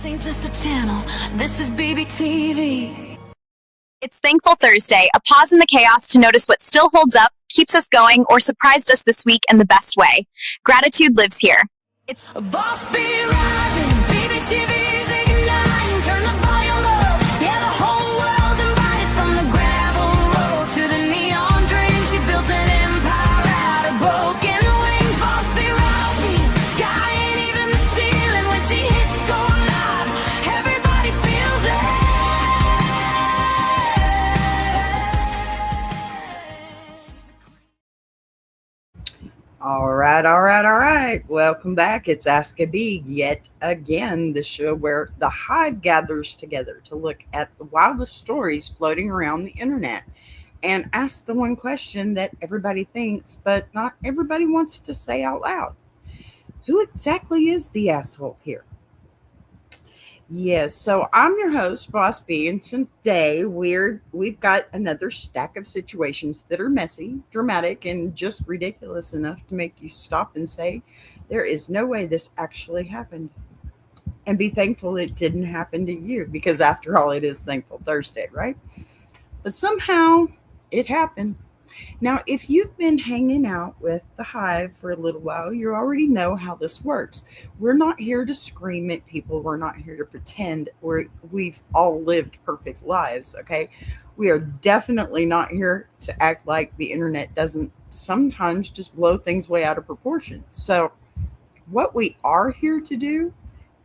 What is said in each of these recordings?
This ain't just a channel, this is BBTV. It's Thankful Thursday, a pause in the chaos to notice what still holds up, keeps us going, or surprised us this week in the best way. Gratitude lives here. It's A boss be rising, BBTV's igniting. Turn the volume up, yeah, the whole world's invited. From the gravel road to the neon dream, she built an empire out of broken wings. Boss be rising, sky ain't even the ceiling. When she hits go live, everybody feels it. All right. Welcome back. It's AskABee yet again, the show where the Hive gathers together to look at the wildest stories floating around the internet and ask the one question that everybody thinks, but not everybody wants to say out loud. Who exactly is the asshole here? Yes, so I'm your host, Boss B, and today we've got another stack of situations that are messy, dramatic, and just ridiculous enough to make you stop and say, there is no way this actually happened. And be thankful it didn't happen to you, because after all, it is Thankful Thursday, right? But somehow it happened. Now, if you've been hanging out with the Hive for a little while, you already know how this works. We're not here to scream at people. We're not here to pretend we've all lived perfect lives, okay? We are definitely not here to act like the internet doesn't sometimes just blow things way out of proportion. So what we are here to do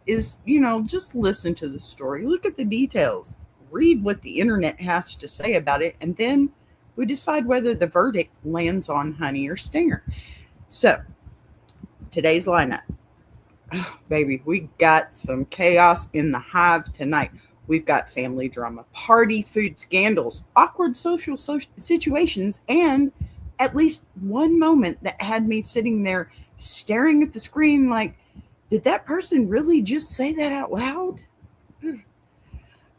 is, just listen to the story. Look at the details. Read what the internet has to say about it, and then we decide whether the verdict lands on honey or stinger. So, today's lineup. Oh, baby, we got some chaos in the Hive tonight. We've got family drama, party food scandals, awkward social situations, and at least one moment that had me sitting there staring at the screen like, did that person really just say that out loud?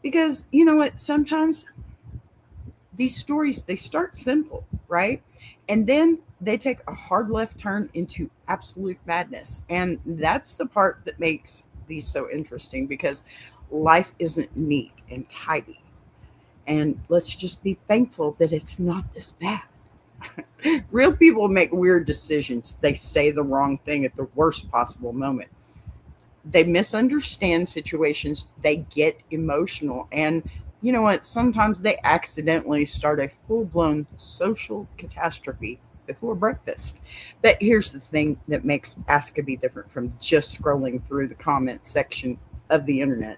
Because, you know what, sometimes these stories, they start simple, right? And then they take a hard left turn into absolute madness. And that's the part that makes these so interesting, because life isn't neat and tidy. And let's just be thankful that it's not this bad. Real people make weird decisions. They say the wrong thing at the worst possible moment. They misunderstand situations. They get emotional. And you know what? Sometimes they accidentally start a full-blown social catastrophe before breakfast. But here's the thing that makes AskABee different from just scrolling through the comment section of the internet.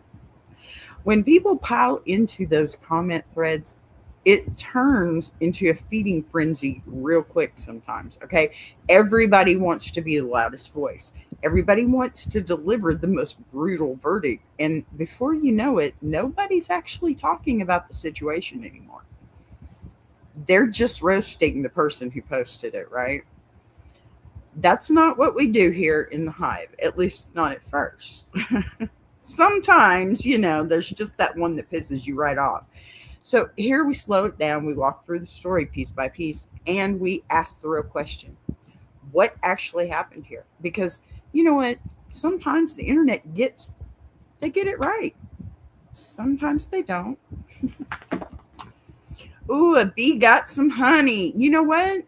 When people pile into those comment threads, it turns into a feeding frenzy real quick sometimes, okay? Everybody wants to be the loudest voice. Everybody wants to deliver the most brutal verdict. And before you know it, nobody's actually talking about the situation anymore. They're just roasting the person who posted it, right? That's not what we do here in the Hive, at least not at first. Sometimes, there's just that one that pisses you right off. So here we slow it down, we walk through the story piece by piece, and we ask the real question. What actually happened here? Because you know what? Sometimes the internet they get it right. Sometimes they don't. Ooh, a bee got some honey. You know what?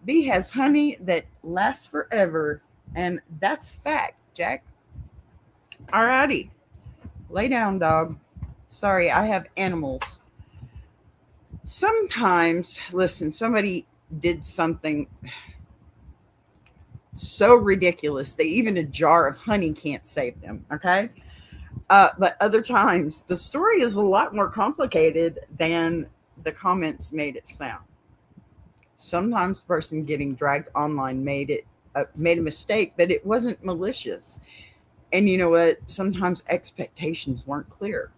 Bee has honey that lasts forever, and that's fact, Jack. All righty. Lay down, dog. Sorry, I have animals. Sometimes, listen, somebody did something so ridiculous that even a jar of honey can't save them, okay? But other times, the story is a lot more complicated than the comments made it sound. Sometimes the person getting dragged online made a mistake, but it wasn't malicious. And you know what? Sometimes expectations weren't clear.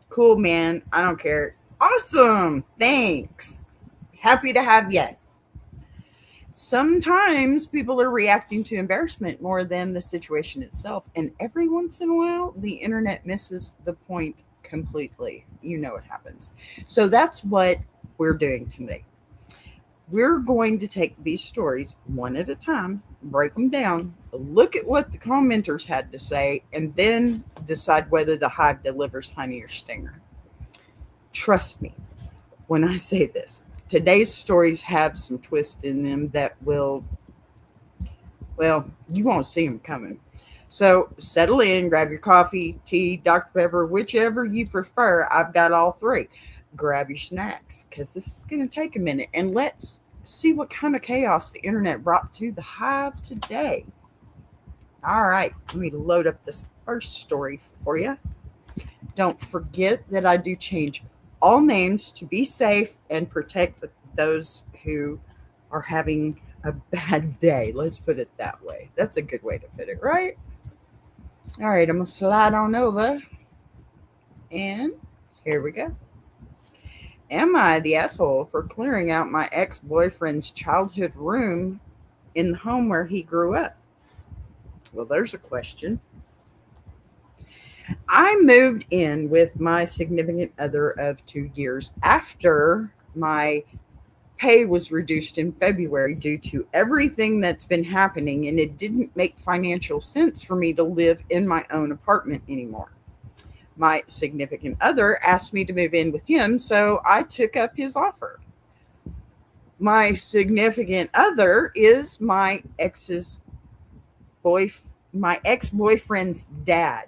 Cool, man. I don't care. Awesome. Thanks. Happy to have you. Sometimes people are reacting to embarrassment more than the situation itself. And every once in a while, the internet misses the point completely. You know what happens. So that's what we're doing today. We're going to take these stories one at a time, break them down, look at what the commenters had to say, and then decide whether the hive delivers honey or stinger. Trust me when I say this. Today's stories have some twists in them that will, well, you won't see them coming. So settle in, grab your coffee, tea, Dr. Pepper, whichever you prefer. I've got all three. Grab your snacks because this is going to take a minute. And let's see what kind of chaos the internet brought to the hive today. All right, let me load up this first story for you. Don't forget that I do change all names to be safe and protect those who are having a bad day. Let's put it that way. That's a good way to put it, right? All right, I'm going to slide on over. And here we go. Am I the asshole for clearing out my ex-boyfriend's childhood room in the home where he grew up? Well, there's a question. I moved in with my significant other of 2 years after my pay was reduced in February due to everything that's been happening, and it didn't make financial sense for me to live in my own apartment anymore. My significant other asked me to move in with him, so I took up his offer. My significant other is my ex-boyfriend's dad.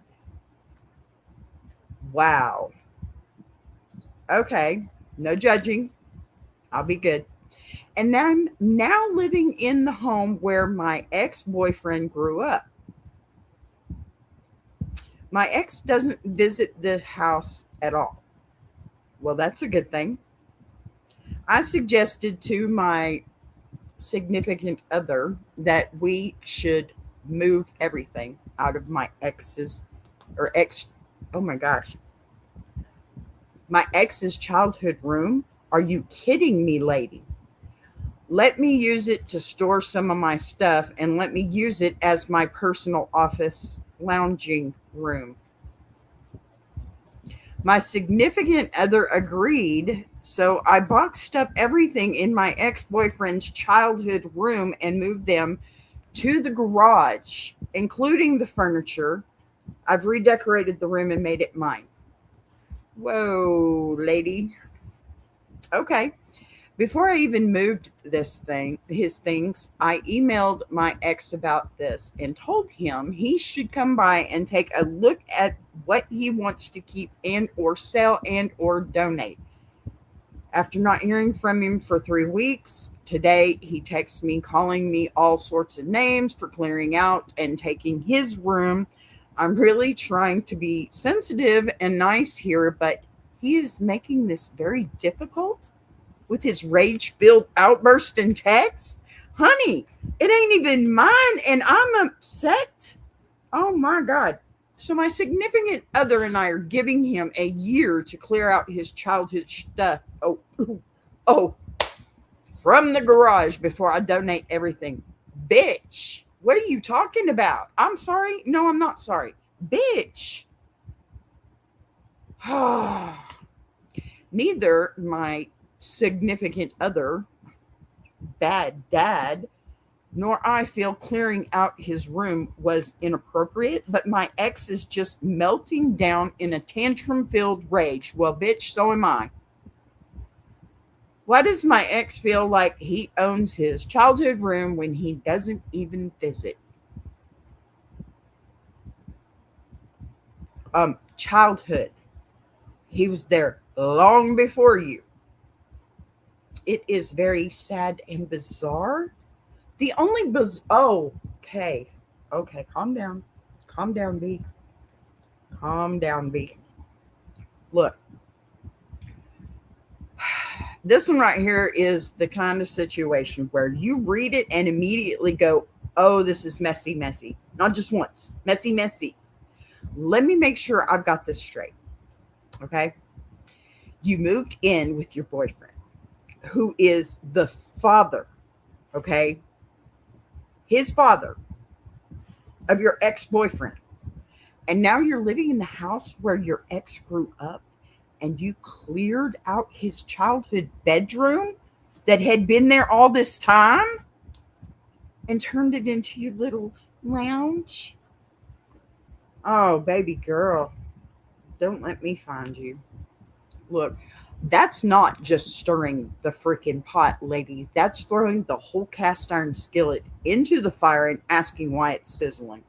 Wow. Okay, no judging. I'll be good. And I'm now living in the home where my ex-boyfriend grew up. My ex doesn't visit the house at all. Well, that's a good thing. I suggested to my significant other that we should move everything out of my ex's childhood room. Are you kidding me, lady? Let me use it to store some of my stuff and let me use it as my personal office lounging room. My significant other agreed, so I boxed up everything in my ex-boyfriend's childhood room and moved them to the garage, including the furniture. I've redecorated the room and made it mine. Whoa, lady. Okay. Before I even moved his things, I emailed my ex about this and told him he should come by and take a look at what he wants to keep and or sell and or donate. After not hearing from him for 3 weeks, today he texts me calling me all sorts of names for clearing out and taking his room. I'm really trying to be sensitive and nice here, but he is making this very difficult with his rage-filled outburst and text. Honey, it ain't even mine, and I'm upset. Oh, my God. So my significant other and I are giving him a year to clear out his childhood stuff. Oh, from the garage before I donate everything. Bitch, what are you talking about? I'm sorry. No, I'm not sorry. Bitch. Neither my significant other, bad dad, nor I feel clearing out his room was inappropriate, but my ex is just melting down in a tantrum-filled rage. Well, bitch, so am I. Why does my ex feel like he owns his childhood room when he doesn't even visit? Childhood. He was there long before you. It is very sad and bizarre. The only okay, calm down. Calm down, B. Calm down, B. Look, this one right here is the kind of situation where you read it and immediately go, oh, this is messy. Not just once. Messy. Let me make sure I've got this straight. Okay? You moved in with your boyfriend, who is the father, okay? His father of your ex-boyfriend. And now you're living in the house where your ex grew up, and you cleared out his childhood bedroom that had been there all this time and turned it into your little lounge. Oh, baby girl, don't let me find you. Look, that's not just stirring the freaking pot, lady. That's throwing the whole cast iron skillet into the fire and asking why it's sizzling.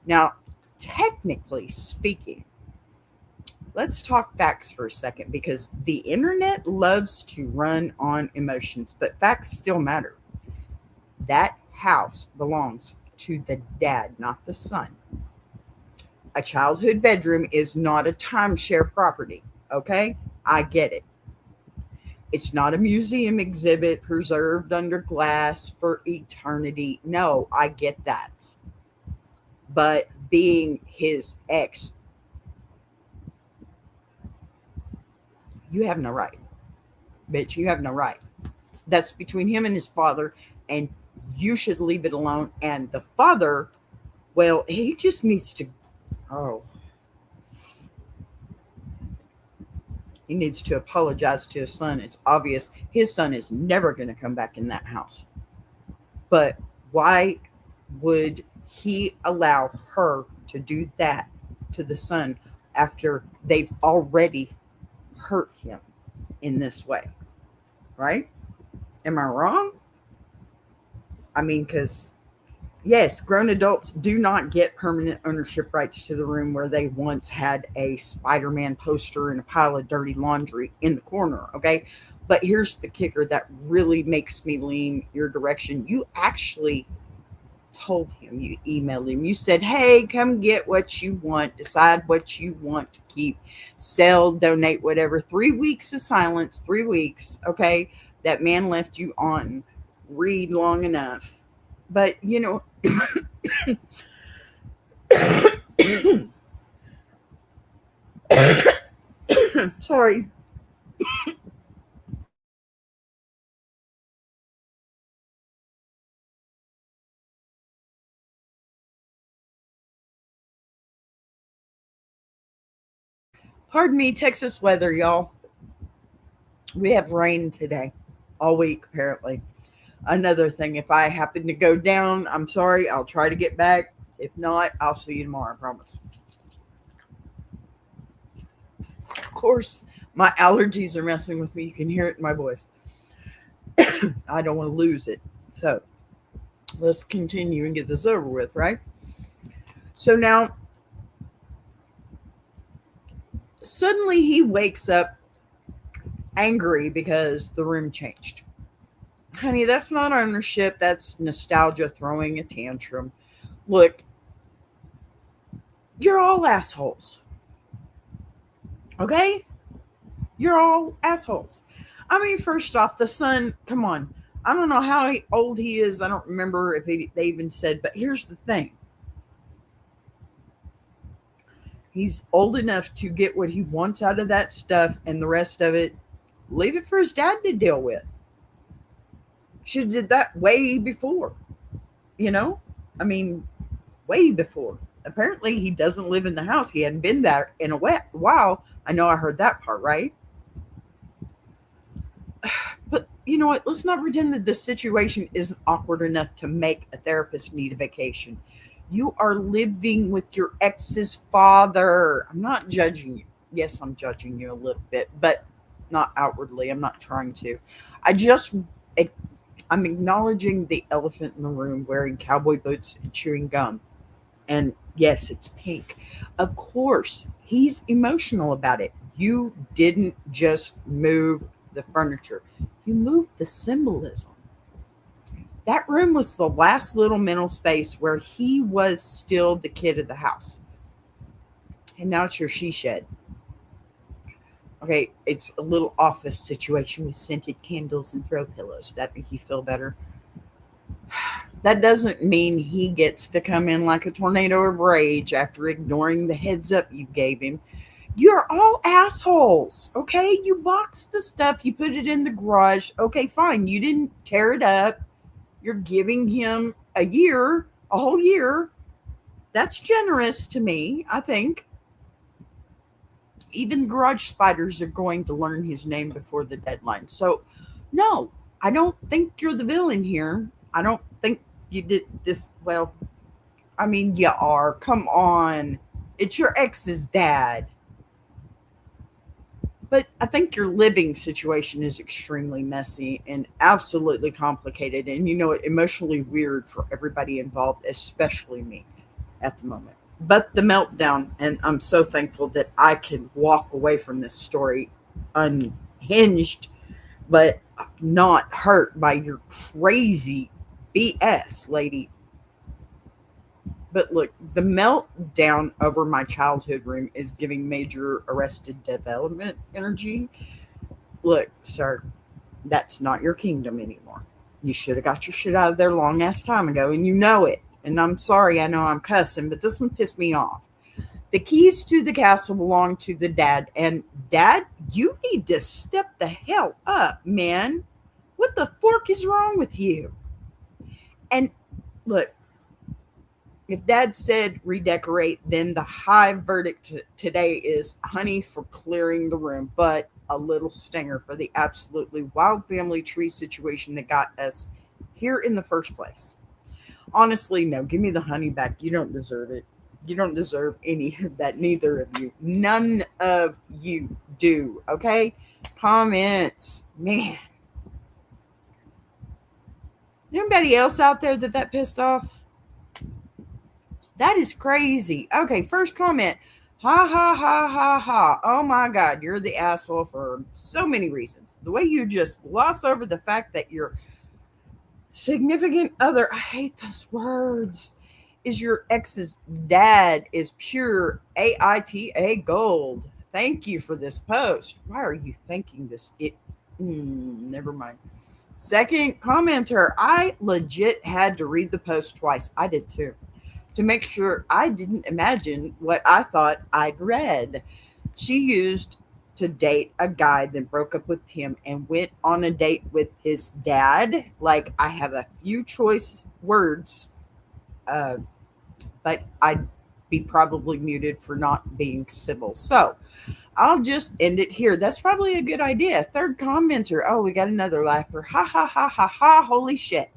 Now, technically speaking, let's talk facts for a second because the internet loves to run on emotions, but facts still matter. That house belongs to the dad, not the son. A childhood bedroom is not a timeshare property, okay? I get it. It's not a museum exhibit preserved under glass for eternity. No, I get that. But being his ex, you have no right. Bitch, you have no right. That's between him and his father, and you should leave it alone. And the father, well, he just needs to, oh, he needs to apologize to his son. It's obvious his son is never going to come back in that house. But why would he allow her to do that to the son after they've already hurt him in this way? Right? Am I wrong? I mean, because yes, grown adults do not get permanent ownership rights to the room where they once had a Spider-Man poster and a pile of dirty laundry in the corner, okay? But here's the kicker that really makes me lean your direction. You actually told him, you emailed him, you said, hey, come get what you want, decide what you want to keep, sell, donate, whatever. 3 weeks of silence, 3 weeks, okay? That man left you on read long enough. But, you know, sorry. Pardon me, Texas weather, y'all. We have rain today, all week, apparently. Another thing, if I happen to go down, I'm sorry. I'll try to get back. If not, I'll see you tomorrow, I promise. Of course, my allergies are messing with me. You can hear it in my voice. I don't want to lose it. So let's continue and get this over with, right? So now, suddenly he wakes up angry because the room changed. Honey, that's not ownership. That's nostalgia throwing a tantrum. Look, you're all assholes. Okay? You're all assholes. I mean, first off, the son, come on. I don't know how old he is. I don't remember if they even said, but here's the thing. He's old enough to get what he wants out of that stuff, and the rest of it, leave it for his dad to deal with. Should have did that way before. You know? I mean, way before. Apparently, he doesn't live in the house. He hadn't been there in a while. I know I heard that part, right? But you know what? Let's not pretend that this situation isn't awkward enough to make a therapist need a vacation. You are living with your ex's father. I'm not judging you. Yes, I'm judging you a little bit, but not outwardly. I'm not trying to. I'm acknowledging the elephant in the room wearing cowboy boots and chewing gum. And yes, it's pink. Of course, he's emotional about it. You didn't just move the furniture, you moved the symbolism. That room was the last little mental space where he was still the kid of the house. And now it's your she shed. Okay, it's a little office situation with scented candles and throw pillows. Does that make you feel better? That doesn't mean he gets to come in like a tornado of rage after ignoring the heads up you gave him. You're all assholes, okay? You boxed the stuff, you put it in the garage. Okay, fine. You didn't tear it up. You're giving him a whole year. That's generous to me, I think. Even garage spiders are going to learn his name before the deadline. So, no, I don't think you're the villain here. I don't think you did this. Well, I mean, you are. Come on. It's your ex's dad. But I think your living situation is extremely messy and absolutely complicated. And, emotionally weird for everybody involved, especially me at the moment. But the meltdown, and I'm so thankful that I can walk away from this story unhinged, but not hurt by your crazy BS, lady. But look, the meltdown over my childhood room is giving major arrested development energy. Look, sir, that's not your kingdom anymore. You should have got your shit out of there long ass time ago, and you know it. And I'm sorry, I know I'm cussing, but this one pissed me off. The keys to the castle belong to the dad, and dad, you need to step the hell up, man. What the fork is wrong with you? And look, if dad said redecorate, then the Hive verdict today is honey for clearing the room, but a little stinger for the absolutely wild family tree situation that got us here in the first place. Honestly, no, give me the honey back. You don't deserve it. You don't deserve any of that. Neither of you. None of you do. Okay? Comments. Man. Anybody else out there that pissed off? That is crazy. Okay, first comment. Ha ha ha ha ha. Oh my God, you're the asshole for so many reasons. The way you just gloss over the fact that your significant other, I hate those words, is your ex's dad is pure AITA gold. Thank you for this post. Why are you thinking this? Never mind. Second commenter, I legit had to read the post twice. I did too, to make sure I didn't imagine what I thought I'd read. She used to date a guy, then broke up with him and went on a date with his dad. Like, I have a few choice words, but I'd be probably muted for not being civil. So I'll just end it here. That's probably a good idea. Third commenter. Oh, we got another laugher. Ha ha ha ha ha. Holy shit.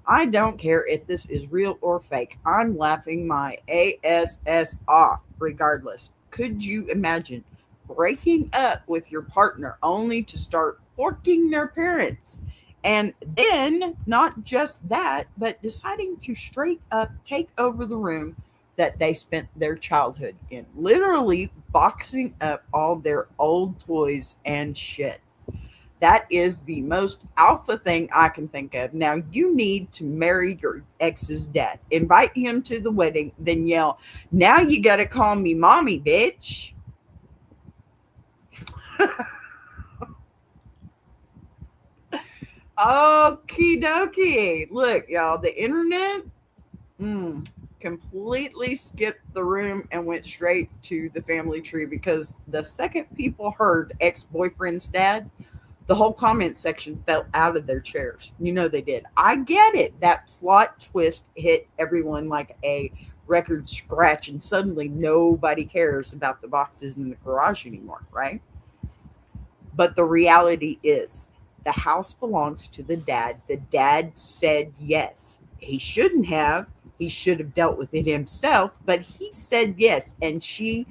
I don't care if this is real or fake. I'm laughing my ass off regardless. Could you imagine breaking up with your partner only to start forking their parents? And then, not just that, but deciding to straight up take over the room that they spent their childhood in. Literally boxing up all their old toys and shit. That is the most alpha thing I can think of. Now, you need to marry your ex's dad. Invite him to the wedding, then yell, now you got to call me mommy, bitch. Okie dokie. Look, y'all, the internet completely skipped the room and went straight to the family tree, because the second people heard ex-boyfriend's dad, the whole comment section fell out of their chairs. You know they did. I get it. That plot twist hit everyone like a record scratch, and suddenly nobody cares about the boxes in the garage anymore, right? But the reality is, the house belongs to the dad. The dad said yes. He shouldn't have. He should have dealt with it himself, but he said yes. And she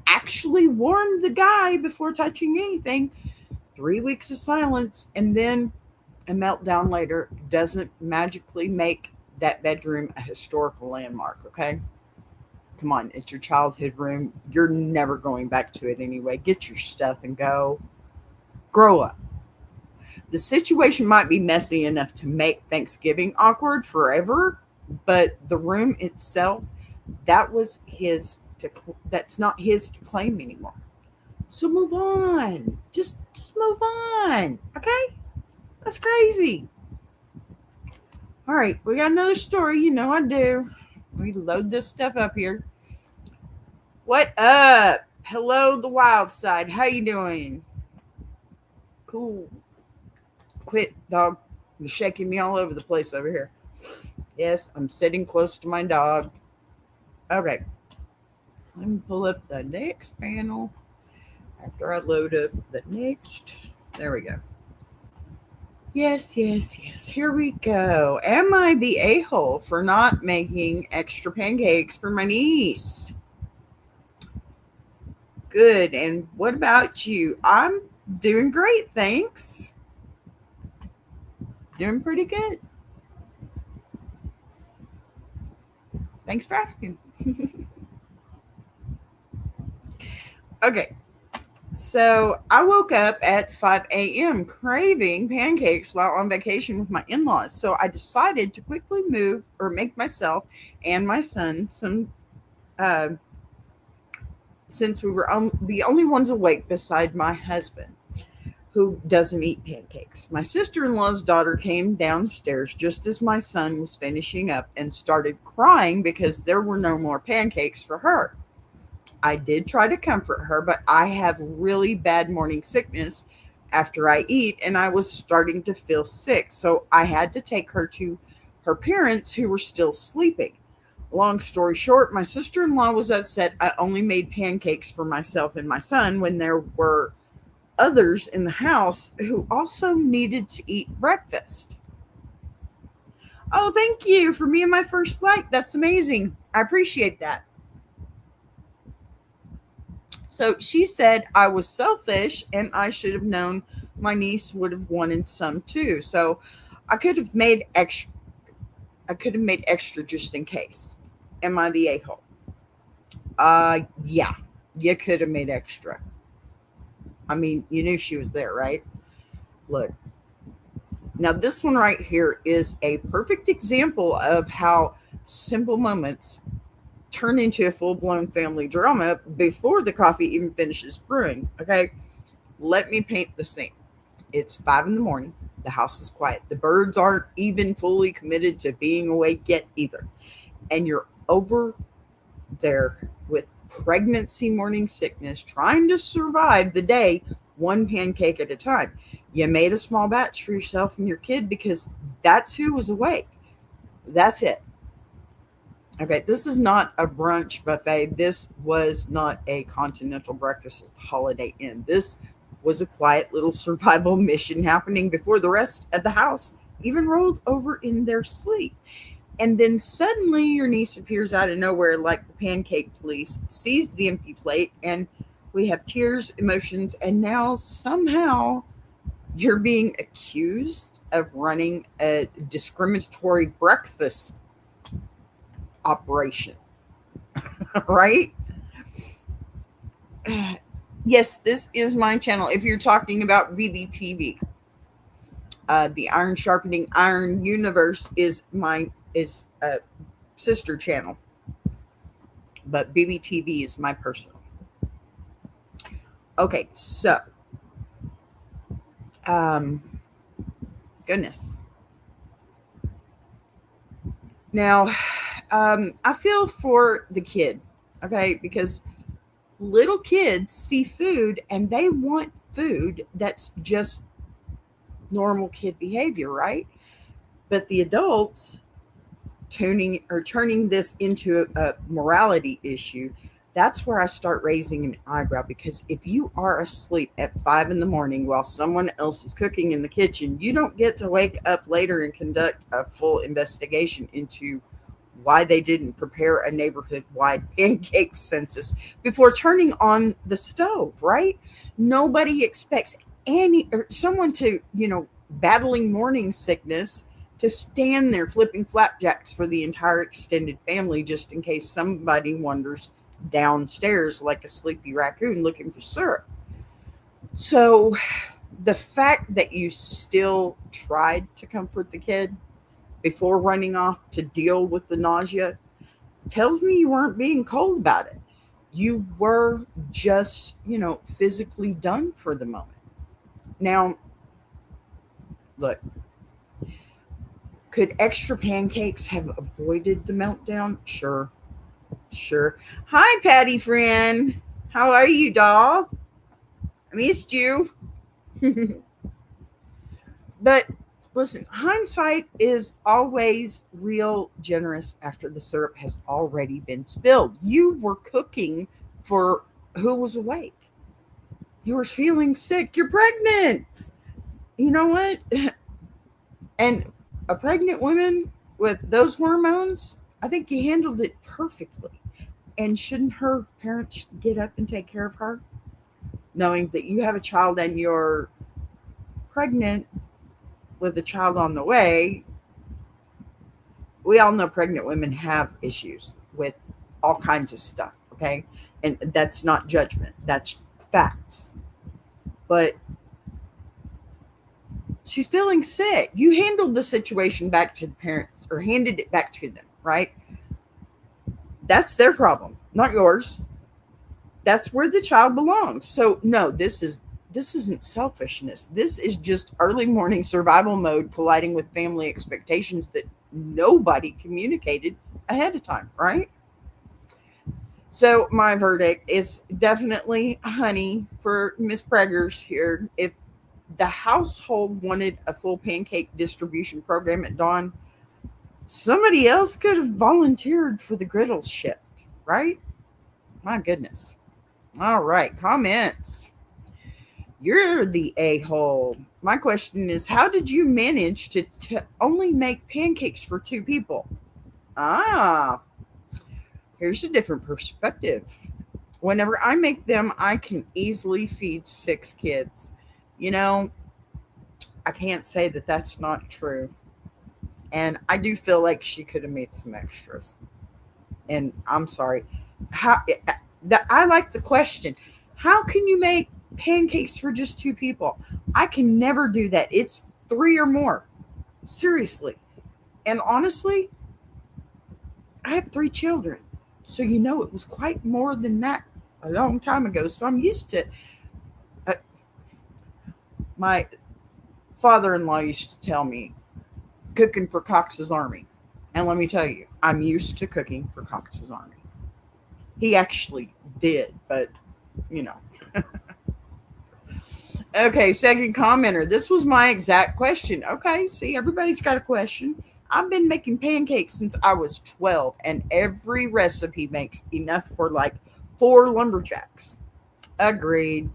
actually warned the guy before touching anything. 3 weeks of silence and then a meltdown later doesn't magically make that bedroom a historical landmark, okay? Come on, it's your childhood room. You're never going back to it anyway. Get your stuff and go. Grow up. The situation might be messy enough to make Thanksgiving awkward forever, but the room itself, that's not his to claim anymore. So move on. Just move on. Okay? That's crazy. All right, we got another story. You know I do. We load this stuff up here. What up? Hello, the wild side. How you doing? Cool. Quit, dog. You're shaking me all over the place over here. Yes, I'm sitting close to my dog. Okay. Let me pull up the next panel. After I load up the next, there we go. Yes, yes, yes. Here we go. Am I the a-hole for not making extra pancakes for my niece? Good. And what about you? I'm doing great, thanks. Doing pretty good. Thanks for asking. Okay. So I woke up at 5 a.m. craving pancakes while on vacation with my in laws. So I decided to quickly move or make myself and my son some, uh, since we were the only ones awake beside my husband, who doesn't eat pancakes. My sister in law's daughter came downstairs just as my son was finishing up and started crying because there were no more pancakes for her. I did try to comfort her, but I have really bad morning sickness after I eat, and I was starting to feel sick. So I had to take her to her parents who were still sleeping. Long story short, my sister in law was upset I only made pancakes for myself and my son when there were others in the house who also needed to eat breakfast. Oh, thank you for me and my first like. That's amazing. I appreciate that. So she said I was selfish and I should have known my niece would have wanted some too. So I could have made extra. I could have made extra just in case. Am I the a-hole? Yeah, you could have made extra. I mean, you knew she was there, right? Look, now this one right here is a perfect example of how simple moments turn into a full-blown family drama before the coffee even finishes brewing. Okay, let me paint the scene. It's 5 in the morning. The house is quiet. The birds aren't even fully committed to being awake yet either. And you're over there with pregnancy morning sickness, trying to survive the day one pancake at a time. You made a small batch for yourself and your kid because that's who was awake. That's it. Okay, this is not a brunch buffet. This was not a continental breakfast at the Holiday Inn. This was a quiet little survival mission happening before the rest of the house even rolled over in their sleep. And then suddenly your niece appears out of nowhere like the pancake police, sees the empty plate, and we have tears, emotions, and now somehow you're being accused of running a discriminatory breakfast operation, right? Yes, this is my channel. If you're talking about BBTV, the Iron Sharpening Iron Universe is my sister channel, but BBTV is my personal. Okay, so goodness. Now, I feel for the kid, okay, because little kids see food and they want food that's just normal kid behavior, right? But the adults turning this into a morality issue. That's where I start raising an eyebrow, because if you are asleep at 5 in the morning while someone else is cooking in the kitchen, you don't get to wake up later and conduct a full investigation into why they didn't prepare a neighborhood-wide pancake census before turning on the stove, right? Nobody expects someone to, battling morning sickness to stand there flipping flapjacks for the entire extended family just in case somebody wanders downstairs like a sleepy raccoon looking for syrup. So the fact that you still tried to comfort the kid before running off to deal with the nausea tells me you weren't being cold about it. You were just, physically done for the moment. Now, look, could extra pancakes have avoided the meltdown? Sure. Hi, Patty friend. How are you, doll? I missed you. But listen, hindsight is always real generous after the syrup has already been spilled. You were cooking for who was awake. You were feeling sick. You're pregnant. You know what? And a pregnant woman with those hormones, I think you handled it perfectly. And shouldn't her parents get up and take care of her, knowing that you have a child and you're pregnant with a child on the way? We all know pregnant women have issues with all kinds of stuff, okay? And that's not judgment, that's facts. But she's feeling sick. You handled the situation back to the parents or handed it back to them, right? That's their problem, not yours. That's where the child belongs. So no, this isn't selfishness. This is just early morning survival mode colliding with family expectations that nobody communicated ahead of time, right? So my verdict is definitely honey for Miss Preggers here. If the household wanted a full pancake distribution program at dawn, somebody else could have volunteered for the griddle shift, right? My goodness. All right, comments. You're the a-hole. My question is, how did you manage to only make pancakes for two people? Ah, here's a different perspective. Whenever I make them, I can easily feed 6 kids. You know, I can't say that that's not true. And I do feel like she could have made some extras. And I'm sorry. How I like the question. How can you make pancakes for just two people? I can never do that. It's 3 or more. Seriously. And honestly, I have 3 children. So you know it was quite more than that a long time ago. So I'm used to uh, my father-in-law used to tell me cooking for Cox's Army. And let me tell you, I'm used to cooking for Cox's Army. He actually did, but you know. Okay, second commenter. This was my exact question. Okay, see, everybody's got a question. I've been making pancakes since I was 12, and every recipe makes enough for like 4 lumberjacks. Agreed.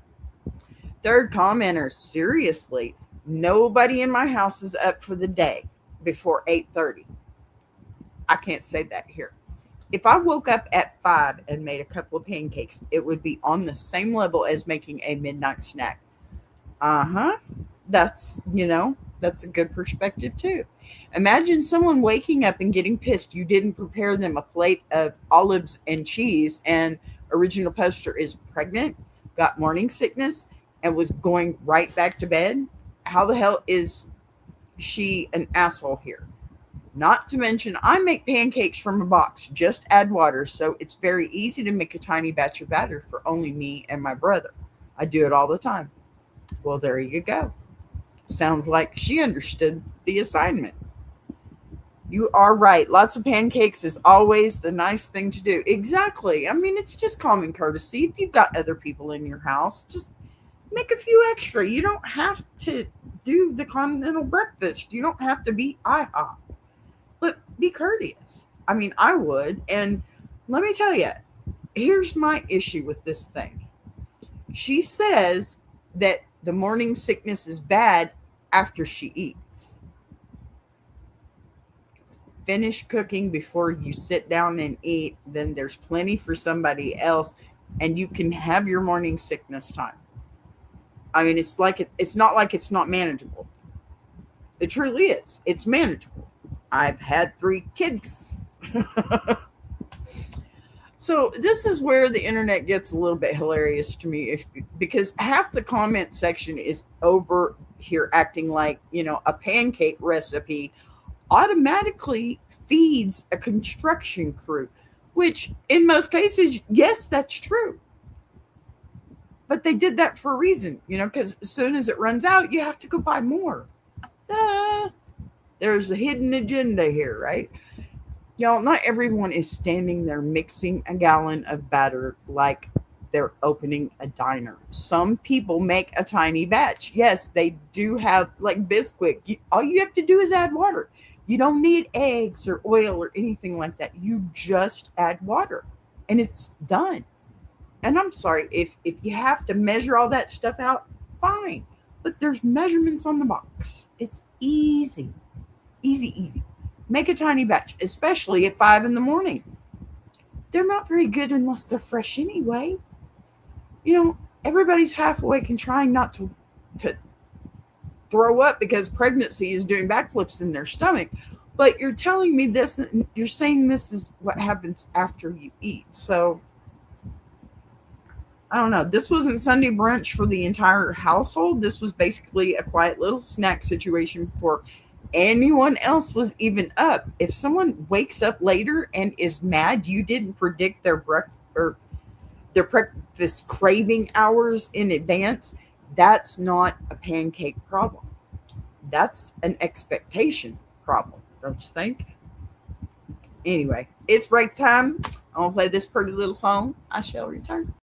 Third commenter. Seriously, nobody in my house is up for the day before 8:30. I can't say that here. If I woke up at 5 and made a couple of pancakes, it would be on the same level as making a midnight snack. Uh-huh. That's a good perspective too. Imagine someone waking up and getting pissed you didn't prepare them a plate of olives and cheese, and original poster is pregnant, got morning sickness, and was going right back to bed. How the hell is she an asshole here? Not to mention, I make pancakes from a box. Just add water, so it's very easy to make a tiny batch of batter for only me and my brother. I do it all the time. Well, there you go. Sounds like she understood the assignment. You are right. Lots of pancakes is always the nice thing to do. Exactly. I mean, it's just common courtesy. If you've got other people in your house, just make a few extra. You don't have to do the continental breakfast. You don't have to be IHOP. But be courteous. I mean, I would. And let me tell you, here's my issue with this thing. She says that the morning sickness is bad after she eats. Finish cooking before you sit down and eat, then there's plenty for somebody else, and you can have your morning sickness time. I mean, it's not like it's not manageable. It truly is. It's manageable. I've had 3 kids. So this is where the internet gets a little bit hilarious to me, because half the comment section is over here acting like, a pancake recipe automatically feeds a construction crew, which in most cases, yes, that's true. But they did that for a reason, because as soon as it runs out, you have to go buy more. There's a hidden agenda here, right? Y'all, not everyone is standing there mixing a gallon of batter like they're opening a diner. Some people make a tiny batch. Yes, they do have like Bisquick. All you have to do is add water. You don't need eggs or oil or anything like that. You just add water and it's done. And I'm sorry, if you have to measure all that stuff out, fine. But there's measurements on the box. It's easy. Easy, easy. Make a tiny batch, especially at 5 in the morning. They're not very good unless they're fresh anyway. Everybody's half awake and trying not to throw up because pregnancy is doing backflips in their stomach. But you're telling me this, and you're saying this is what happens after you eat. So I don't know. This wasn't Sunday brunch for the entire household. This was basically a quiet little snack situation before anyone else was even up. If someone wakes up later and is mad you didn't predict their breakfast or their breakfast craving hours in advance, that's not a pancake problem. That's an expectation problem, don't you think? Anyway, it's break time. I'll play this pretty little song. I shall return.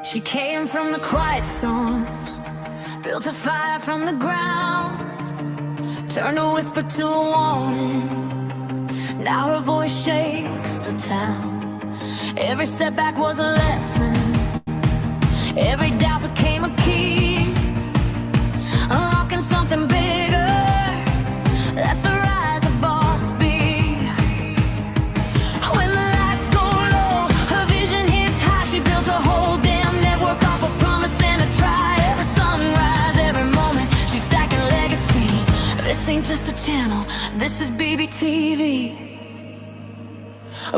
She came from the quiet storms, built a fire from the ground, turned a whisper to a warning. Now her voice shakes the town. Every setback was a lesson, every doubt became a key, unlocking something bigger. That's the rise of Boss Bee. When the lights go low, her vision hits high. She built a whole damn network off a promise and a try. Every sunrise, every moment, she's stacking legacy. This ain't just a channel, this is BBTV.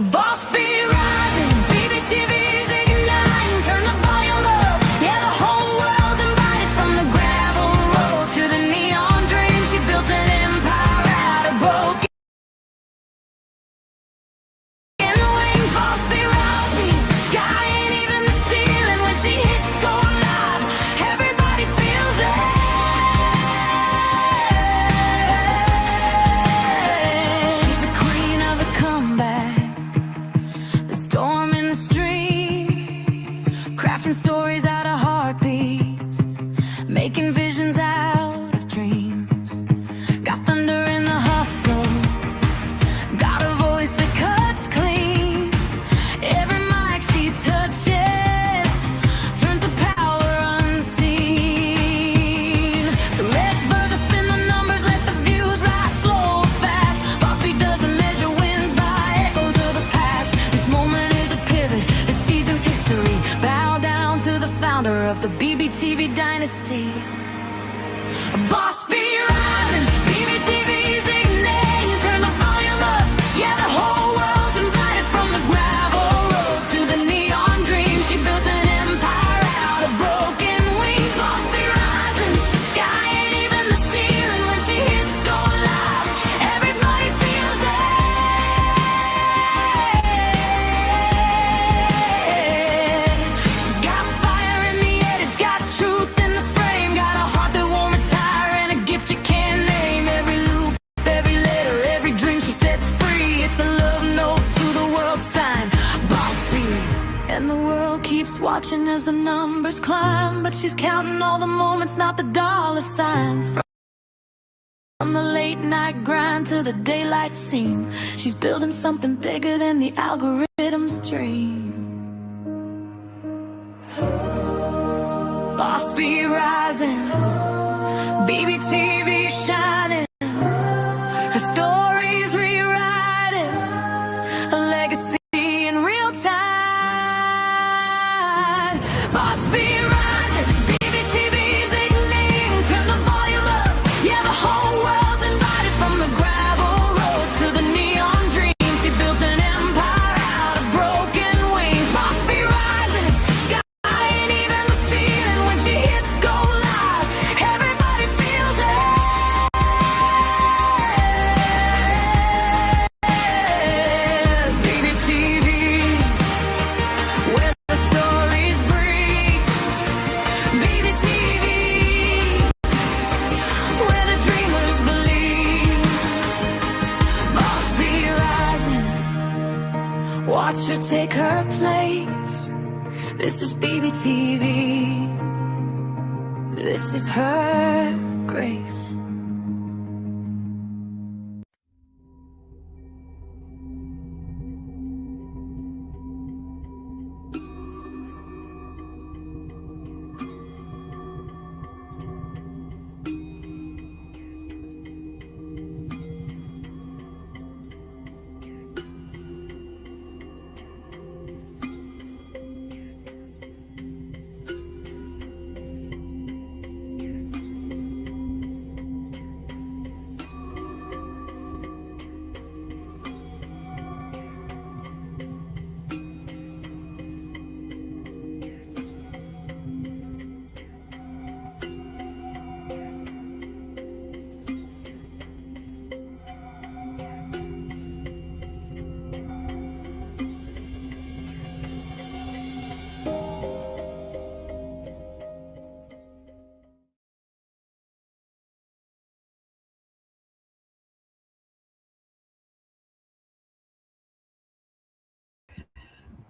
Boss Bee rising, BBTV's igniting. Turn the volume up, yeah, the whole world's invited. From the gravel roads to the neon dream, she built an empire out of broken wings. Boss Bee rising, sky ain't even the ceiling. When she hits go live, everybody feels it. She's the queen of the comeback, the storm in the stream, crafting stories out of heartbeats, making visions out of dreams. Got thunder in the hustle, got a voice that cuts clean. Every mic she touches turns to power unseen. So let further spin the numbers, let the views rise slow or fast. Boss Bee doesn't measure wins by echoes of the past. This moment is a pivot, this season's history. Bow down to the founder of the BBTV dynasty. Boss Bee rising, BBTV's igniting. Turn the volume up, yeah, the whole world's invited. From the gravel roads to the neon dream, she built an empire out of broken wings. Boss Bee rising, sky ain't even the ceiling. When she hits go live, everybody feels it. She's got fire in the head, it's got truth in the frame, got a heart that won't retire and a gift you can't name. Every loop, every letter, every dream she sets free, it's a love note to the world sign. Boss Bee. And the world keeps watching as the numbers climb, but she's counting all the moments, not the dollar signs. From the late night grind to the daylight scene, she's building something bigger than the algorithm's dream. Boss Bee rising, BBTV shining. Her story's rewriting a legacy in real time. Boss Bee rising, BBTV's igniting. Turn the volume up, yeah, the whole world's invited. From the gravel roads to the neon dream, she built an empire out of broken wings. Boss Bee rising, sky ain't even the ceiling. When she hits go live, everybody feels it. BBTV, where the stories breathe. BBTV, where the dreamers believe. Boss Bee rising, watch her take her place. This is BBTV, this is her grace.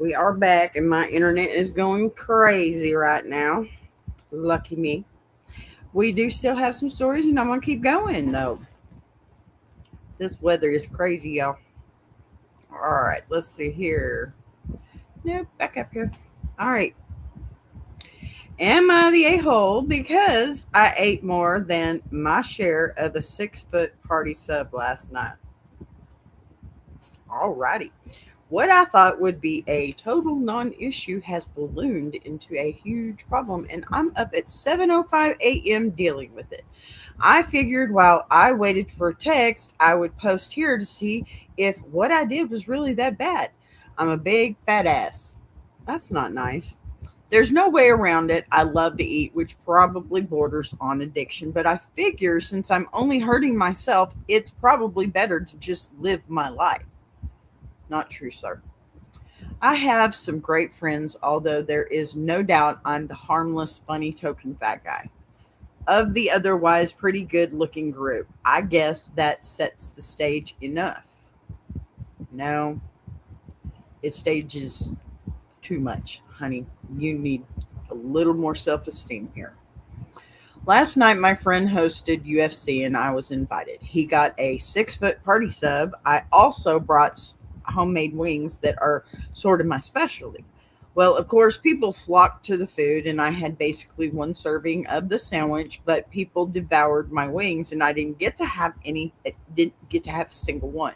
We are back, and my internet is going crazy right now. Lucky me. We do still have some stories, and I'm going to keep going, though. This weather is crazy, y'all. All right, let's see here. Nope, back up here. All right. Am I the a-hole because I ate more than my share of a 6-foot party sub last night? All righty. What I thought would be a total non-issue has ballooned into a huge problem, and I'm up at 7:05 a.m. dealing with it. I figured while I waited for a text, I would post here to see if what I did was really that bad. I'm a big fat ass. That's not nice. There's no way around it. I love to eat, which probably borders on addiction, but I figure since I'm only hurting myself, it's probably better to just live my life. Not true, sir. I have some great friends, although there is no doubt I'm the harmless, funny token fat guy. Of the otherwise pretty good looking group, I guess that sets the stage enough. No, it stages too much, honey. You need a little more self esteem here. Last night, my friend hosted UFC and I was invited. He got a 6-foot party sub. I also brought homemade wings that are sort of my specialty. Well, of course, people flocked to the food, and I had basically one serving of the sandwich, but people devoured my wings, and I didn't get to have any, didn't get to have a single one,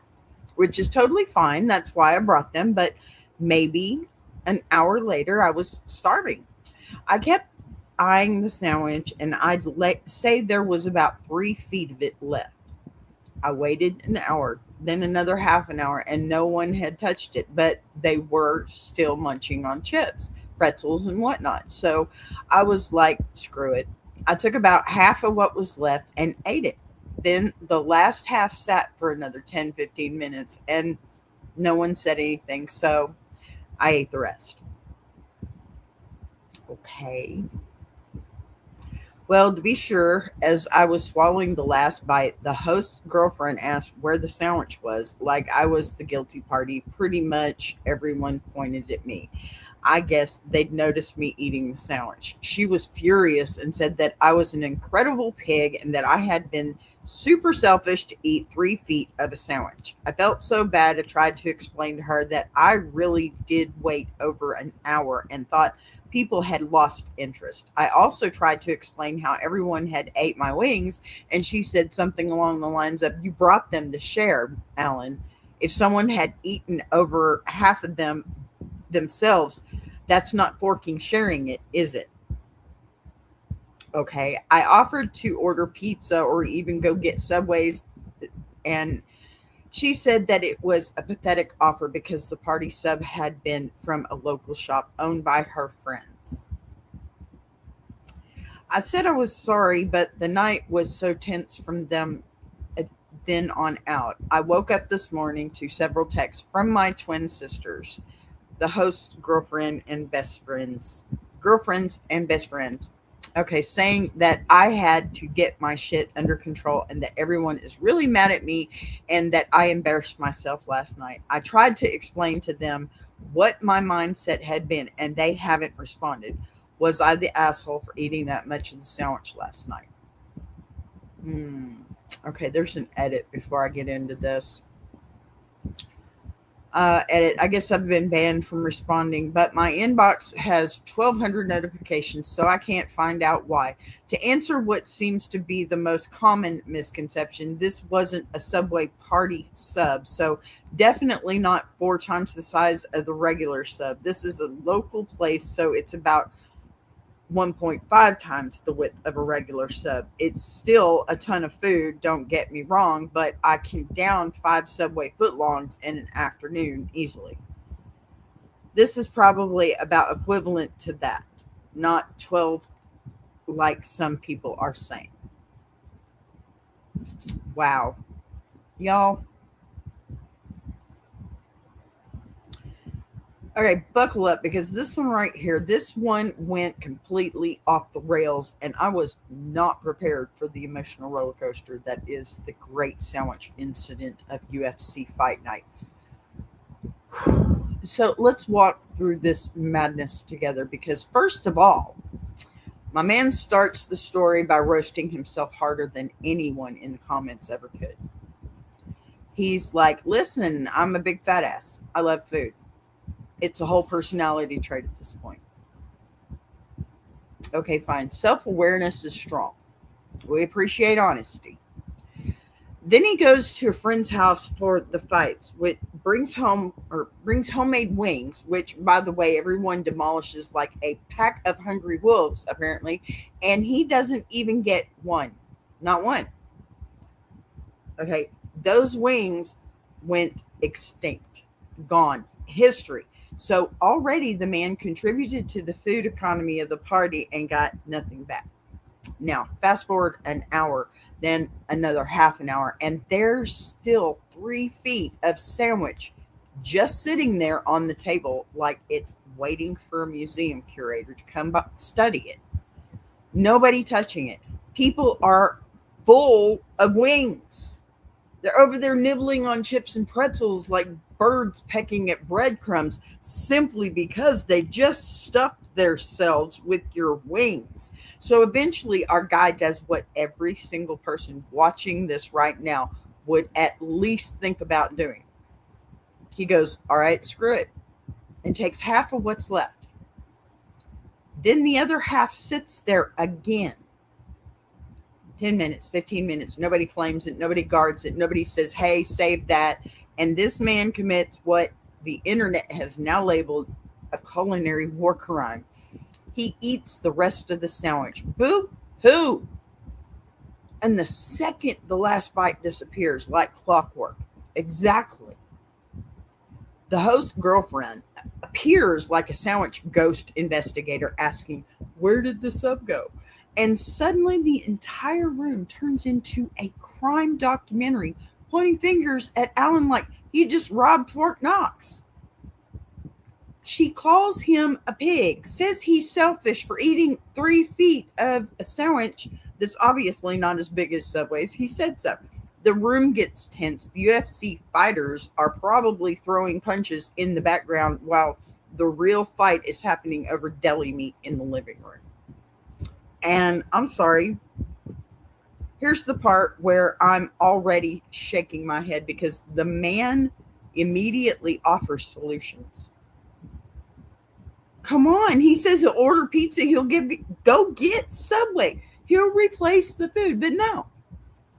which is totally fine. That's why I brought them, but maybe an hour later, I was starving. I kept eyeing the sandwich, and say there was about 3 feet of it left. I waited an hour, then another half an hour, and no one had touched it, but they were still munching on chips, pretzels, and whatnot. So I was like, screw it. I took about half of what was left and ate it. Then the last half sat for another 10, 15 minutes, and no one said anything. So I ate the rest. Okay. Well, to be sure, as I was swallowing the last bite, the host's girlfriend asked where the sandwich was, like I was the guilty party. Pretty much everyone pointed at me. I guess they'd noticed me eating the sandwich. She was furious and said that I was an incredible pig and that I had been super selfish to eat 3 feet of a sandwich. I felt so bad. I tried to explain to her that I really did wait over an hour and thought people had lost interest. I also tried to explain how everyone had ate my wings, and she said something along the lines of, "You brought them to share, Alan. If someone had eaten over half of them themselves, that's not forking sharing it, is it?" Okay. I offered to order pizza or even go get Subways, and she said that it was a pathetic offer because the party sub had been from a local shop owned by her friends. I said I was sorry, but the night was so tense from them then on out. I woke up this morning to several texts from my twin sisters, the host's girlfriends and best friends. Okay, saying that I had to get my shit under control and that everyone is really mad at me and that I embarrassed myself last night. I tried to explain to them what my mindset had been and they haven't responded. Was I the asshole for eating that much of the sandwich last night? Okay, there's an edit before I get into this. Edit. I guess I've been banned from responding, but my inbox has 1,200 notifications, so I can't find out why. To answer what seems to be the most common misconception, this wasn't a Subway party sub, so definitely not 4 times the size of the regular sub. This is a local place, so it's about 1.5 times the width of a regular sub. It's still a ton of food, don't get me wrong, but I can down 5 Subway footlongs in an afternoon easily. This is probably about equivalent to that, not 12 like some people are saying. Wow. Y'all. Okay, buckle up because this one right here, this one went completely off the rails and I was not prepared for the emotional roller coaster that is the great sandwich incident of UFC fight night. So let's walk through this madness together because, first of all, my man starts the story by roasting himself harder than anyone in the comments ever could. He's like, listen, I'm a big fat ass. I love food. It's a whole personality trait at this point. Okay, fine. Self awareness is strong. We appreciate honesty. Then he goes to a friend's house for the fights, which brings homemade wings, which, by the way, everyone demolishes like a pack of hungry wolves, apparently, and he doesn't even get one. Not one. Okay, those wings went extinct, gone, history. So already the man contributed to the food economy of the party and got nothing back. Now, fast forward an hour, then another half an hour, and there's still 3 feet of sandwich just sitting there on the table like it's waiting for a museum curator to come study it. Nobody touching it. People are full of wings. They're over there nibbling on chips and pretzels like birds pecking at breadcrumbs simply because they just stuffed themselves with your wings. So eventually, our guy does what every single person watching this right now would at least think about doing. He goes, all right, screw it, and takes half of what's left. Then the other half sits there again. 10 minutes, 15 minutes. Nobody claims it. Nobody guards it. Nobody says, hey, save that. And this man commits what the internet has now labeled a culinary war crime. He eats the rest of the sandwich. Boo hoo. And the second the last bite disappears, like clockwork. Exactly. The host's girlfriend appears like a sandwich ghost investigator asking, where did the sub go? And suddenly the entire room turns into a crime documentary pointing fingers at Alan like he just robbed Fort Knox. She calls him a pig, says he's selfish for eating 3 feet of a sandwich that's obviously not as big as Subway's. He said so. The room gets tense. The UFC fighters are probably throwing punches in the background while the real fight is happening over deli meat in the living room. And I'm sorry, here's the part where I'm already shaking my head because the man immediately offers solutions. Come on, he says he'll order pizza, go get Subway. He'll replace the food, but no.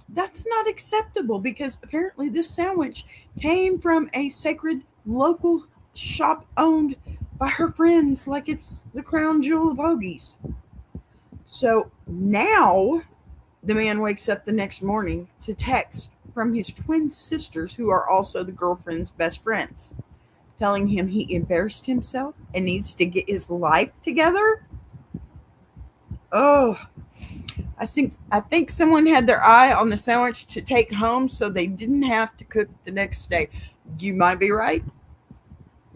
That's not acceptable because apparently this sandwich came from a sacred local shop owned by her friends like it's the crown jewel of hoagies. So now the man wakes up the next morning to text from his twin sisters, who are also the girlfriend's best friends, telling him he embarrassed himself and needs to get his life together. Oh, I think someone had their eye on the sandwich to take home so they didn't have to cook the next day. You might be right.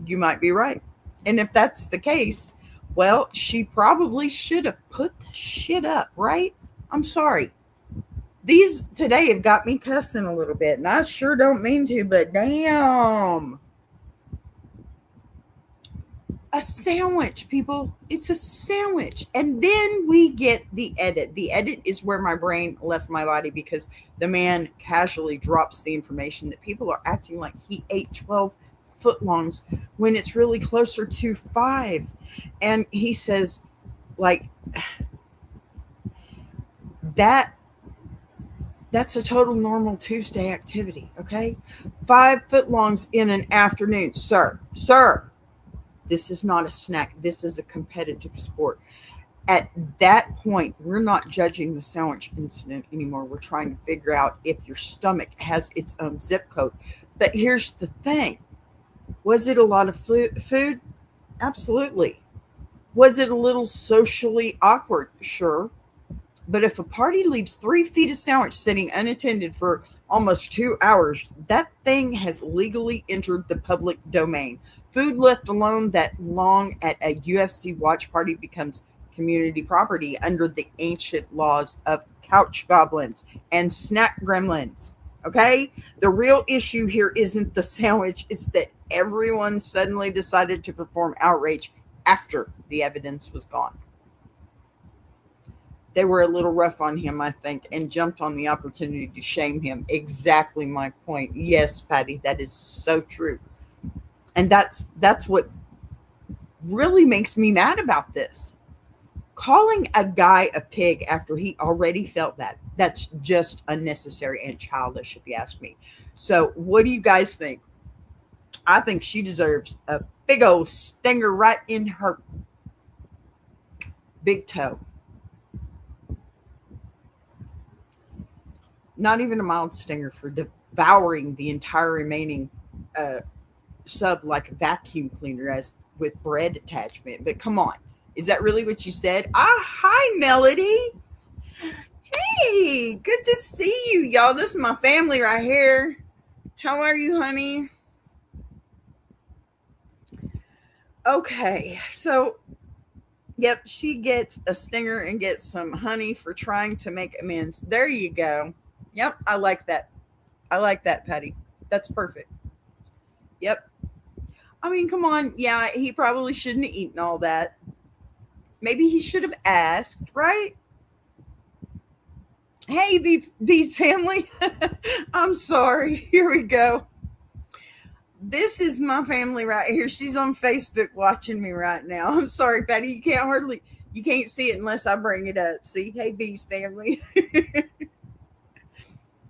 You might be right. And if that's the case, well, she probably should have put the shit up, right? I'm sorry. These today have got me cussing a little bit, and I sure don't mean to, but damn. A sandwich, people. It's a sandwich. And then we get the edit. The edit is where my brain left my body because the man casually drops the information that people are acting like he ate 12 footlongs when it's really closer to 5. And he says, like, that's a total normal Tuesday activity, okay? 5 footlongs in an afternoon. Sir, this is not a snack. This is a competitive sport. At that point, we're not judging the sandwich incident anymore. We're trying to figure out if your stomach has its own zip code. But here's the thing. Was it a lot of food? Absolutely. Was it a little socially awkward? Sure. But if a party leaves 3 feet of sandwich sitting unattended for almost 2 hours, that thing has legally entered the public domain. Food left alone that long at a UFC watch party becomes community property under the ancient laws of couch goblins and snack gremlins. Okay? The real issue here isn't the sandwich, it's that everyone suddenly decided to perform outrage after the evidence was gone. They were a little rough on him, I think, and jumped on the opportunity to shame him. Exactly my point. Yes, Patty, that is so true. And that's what really makes me mad about this. Calling a guy a pig after he already felt that's just unnecessary and childish, if you ask me. So what do you guys think? I think she deserves a big old stinger right in her big toe. Not even a mild stinger for devouring the entire remaining sub like a vacuum cleaner as with bread attachment. But come on, is that really what you said? Hi, Melody. Hey, good to see you, y'all. This is my family right here. How are you, honey? Okay, so yep, she gets a stinger and gets some honey for trying to make amends. There you go. Yep, I like that. I like that, Patty. That's perfect. Yep. I mean, come on. Yeah, he probably shouldn't have eaten all that. Maybe he should have asked, right? Hey, Bee's family. I'm sorry. Here we go. This is my family right here. She's on Facebook watching me right now. I'm sorry, Patty. You can't see it unless I bring it up. See? Hey, Bee's family.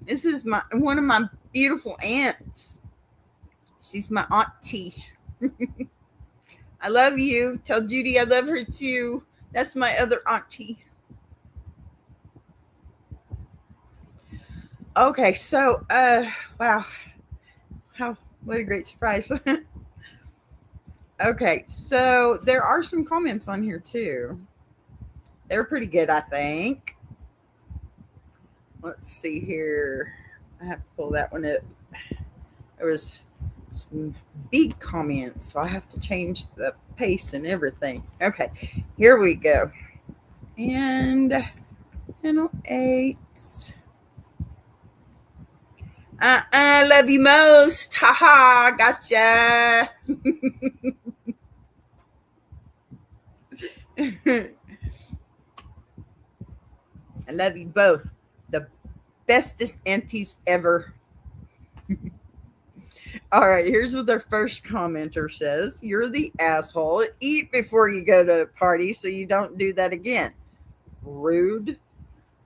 This is one of my beautiful aunts. She's my auntie. I love you. Tell Judy I love her too. That's my other auntie. Okay, so wow. What a great surprise. Okay, so there are some comments on here too. They're pretty good, I think. Let's see here. I have to pull that one up. There was some big comments, so I have to change the pace and everything. Okay, here we go. And panel 8. I love you most. Haha, gotcha. I love you both. The bestest aunties ever. All right, here's what their first commenter says. You're the asshole. Eat before you go to a party so you don't do that again. Rude.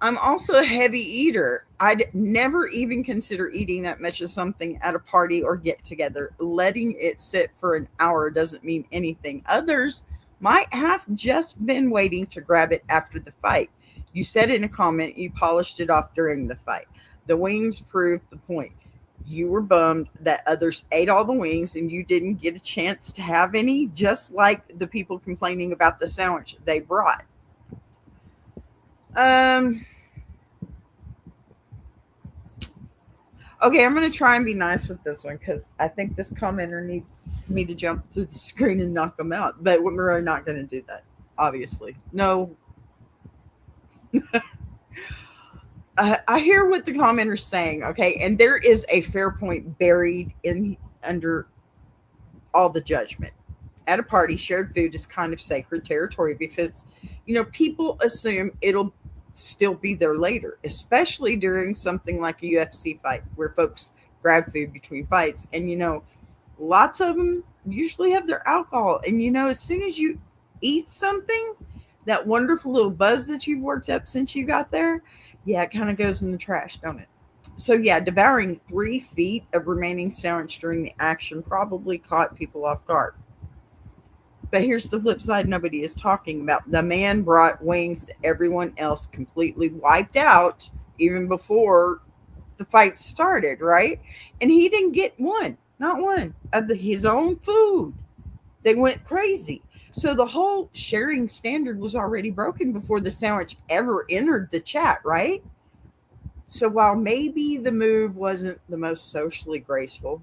I'm also a heavy eater. I'd never even consider eating that much of something at a party or get together. Letting it sit for an hour doesn't mean anything. Others might have just been waiting to grab it after the fight. You said in a comment you polished it off during the fight. The wings proved the point. You were bummed that others ate all the wings and you didn't get a chance to have any, just like the people complaining about the sandwich they brought. Okay, I'm going to try and be nice with this one because I think this commenter needs me to jump through the screen and knock them out. But we're not going to do that, obviously. No. I hear what the commenter's saying, okay? And there is a fair point buried under all the judgment. At a party, shared food is kind of sacred territory because, people assume it'll still be there later, especially during something like a UFC fight where folks grab food between fights. And, lots of them usually have their alcohol. And, as soon as you eat something, that wonderful little buzz that you've worked up since you got there, yeah, it kind of goes in the trash, don't it? So, yeah, devouring 3 feet of remaining sandwich during the action probably caught people off guard. But here's the flip side nobody is talking about. The man brought wings to everyone else completely wiped out even before the fight started, right? And he didn't get one, not one, of his own food. They went crazy. So the whole sharing standard was already broken before the sandwich ever entered the chat, right? So while maybe the move wasn't the most socially graceful,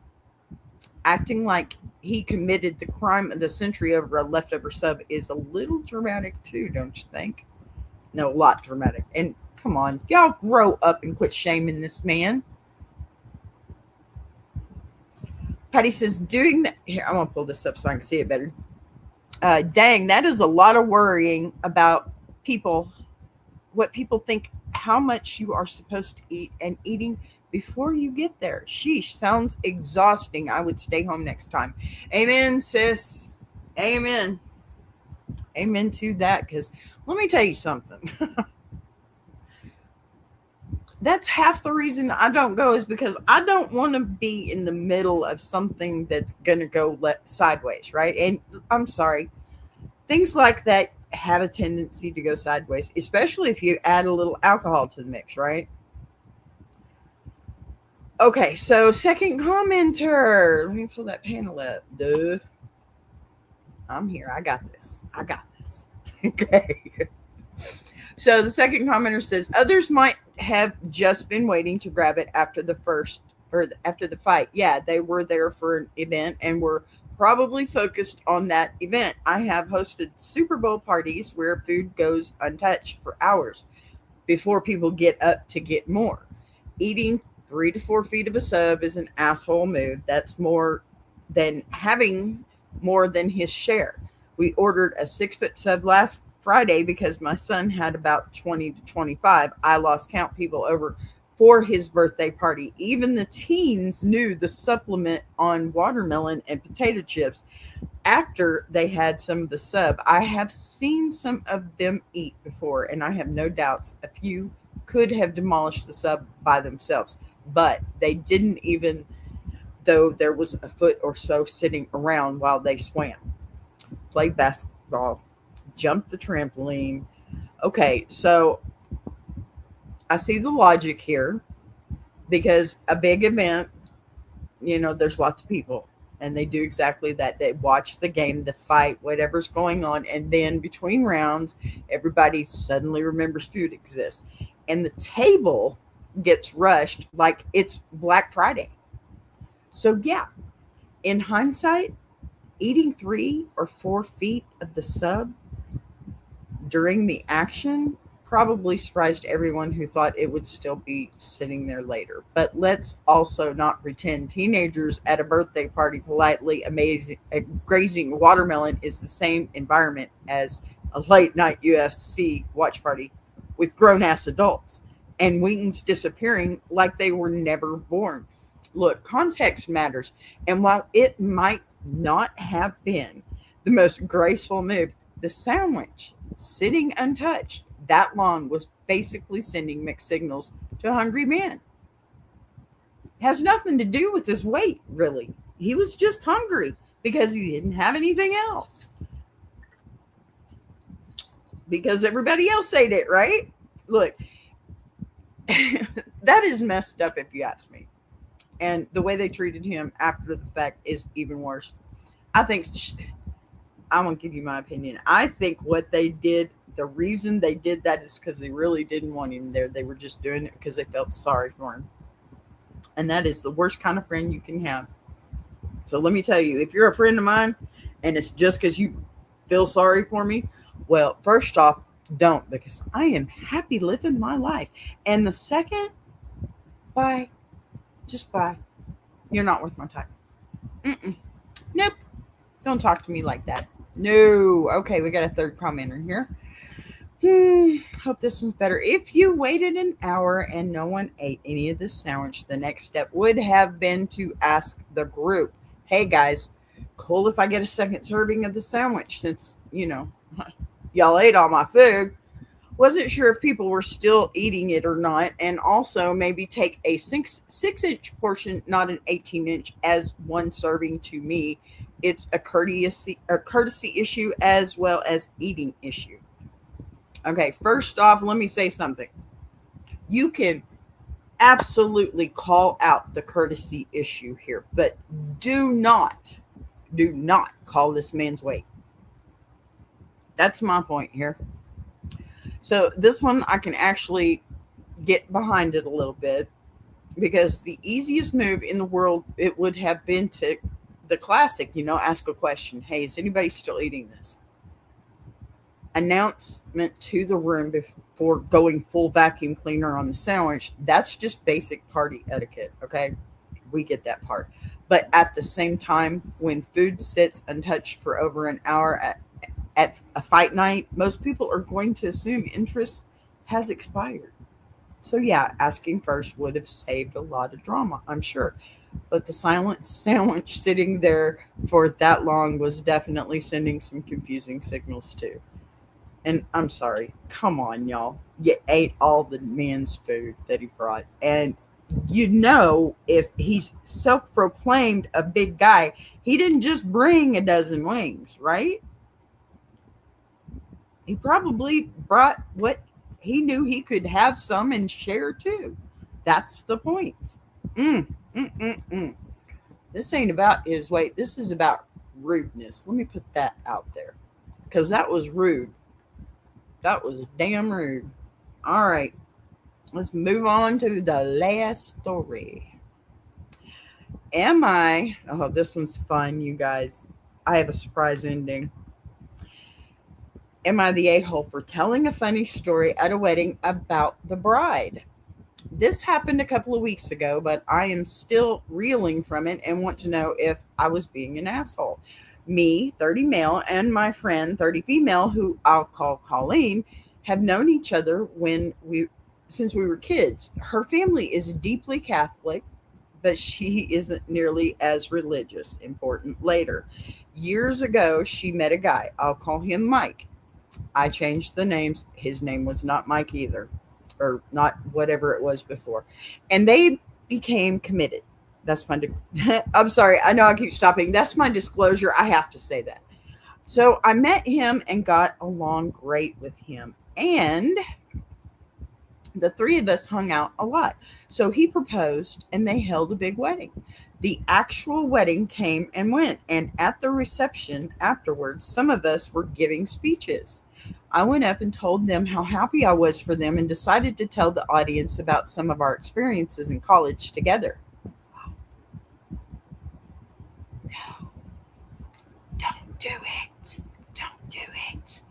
acting like he committed the crime of the century over a leftover sub is a little dramatic too, don't you think? No, a lot dramatic. And come on, y'all grow up and quit shaming this man. Patty says, doing that. Here, I'm going to pull this up so I can see it better. Dang, that is a lot of worrying about people, what people think, how much you are supposed to eat and eating before you get there. Sheesh, sounds exhausting. I would stay home next time. Amen, sis. Amen. Amen to that. Because let me tell you something. That's half the reason I don't go, is because I don't want to be in the middle of something that's going to go sideways, right? And I'm sorry, things like that have a tendency to go sideways, especially if you add a little alcohol to the mix, right? Okay, so second commenter. Let me pull that panel up. Duh. I'm here. I got this. Okay. So the second commenter says, others might have just been waiting to grab it after the first, or after the fight. Yeah, they were there for an event and were probably focused on that event. I have hosted Super Bowl parties where food goes untouched for hours before people get up to get more. Eating 3 to 4 feet of a sub is an asshole move. That's more than having more than his share. We ordered a 6-foot sub last Friday because my son had about 20 to 25. I lost count people over for his birthday party. Even the teens knew the supplement on watermelon and potato chips after they had some of the sub. I have seen some of them eat before, and I have no doubts a few could have demolished the sub by themselves, but they didn't, even though there was a foot or so sitting around while they swam, played basketball, jumped the trampoline. Okay, so I see the logic here, because a big event, there's lots of people, and they do exactly that. They watch the game, the fight, whatever's going on, and then between rounds, everybody suddenly remembers food exists, and the table gets rushed like it's Black Friday. So yeah, in hindsight, eating 3 or 4 feet of the sub during the action probably surprised everyone who thought it would still be sitting there later. But let's also not pretend teenagers at a birthday party politely grazing watermelon is the same environment as a late night UFC watch party with grown-ass adults and wings disappearing like they were never born. Look, context matters, and while it might not have been the most graceful move, the sandwich sitting untouched that long was basically sending mixed signals to a hungry man. It has nothing to do with his weight, really. He was just hungry because he didn't have anything else. Because everybody else ate it, right? Look, that is messed up if you ask me. And the way they treated him after the fact is even worse. I think, I'm going to give you my opinion. I think what they did, the reason they did that is because they really didn't want him there. They were just doing it because they felt sorry for him. And that is the worst kind of friend you can have. So let me tell you, if you're a friend of mine and it's just because you feel sorry for me, well, first off, don't, because I am happy living my life. And the second, bye. Just bye. You're not worth my time. Nope. Don't talk to me like that. No. Okay, we got a third commenter here. Hope this one's better. If you waited an hour and no one ate any of this sandwich, the next step would have been to ask the group, hey guys, cool if I get a second serving of the sandwich since, y'all ate all my food. Wasn't sure if people were still eating it or not, and also maybe take a 6-inch portion, not an 18-inch, as one serving to me. It's a courtesy issue as well as eating issue. Okay, first off, let me say something. You can absolutely call out the courtesy issue here, but do not call this man's weight. That's my point here. So this one, I can actually get behind it a little bit, because the easiest move in the world, it would have been to the classic, ask a question. Hey, is anybody still eating this? Announcement to the room before going full vacuum cleaner on the sandwich. That's just basic party etiquette. Okay. We get that part. But at the same time, when food sits untouched for over an hour at a fight night, most people are going to assume interest has expired. So, yeah, asking first would have saved a lot of drama, I'm sure. But the silent sandwich sitting there for that long was definitely sending some confusing signals, too. And I'm sorry, come on, y'all. You ate all the man's food that he brought. And if he's self proclaimed a big guy, he didn't just bring a dozen wings, right? He probably brought what he knew he could have some and share too. That's the point. Mm, mm. This ain't about his weight. This is about rudeness. Let me put that out there because that was rude. That was damn rude. All right, let's move on to the last story. Oh, this one's fun, you guys. I have a surprise ending. Am I the a-hole for telling a funny story at a wedding about the bride? This happened a couple of weeks ago, but I am still reeling from it and want to know if I was being an asshole. Me, 30 male, and my friend, 30 female, who I'll call Colleen, have known each other since we were kids. Her family is deeply Catholic, but she isn't nearly as religious. Important later. Years ago, she met a guy. I'll call him Mike. I changed the names. His name was not Mike either, or not whatever it was before. And they became committed. That's my, I'm sorry. I know I keep stopping. That's my disclosure. I have to say that. So I met him and got along great with him. And the three of us hung out a lot. So he proposed and they held a big wedding. The actual wedding came and went. And at the reception afterwards, some of us were giving speeches. I went up and told them how happy I was for them and decided to tell the audience about some of our experiences in college together. No, don't do it. Don't do it.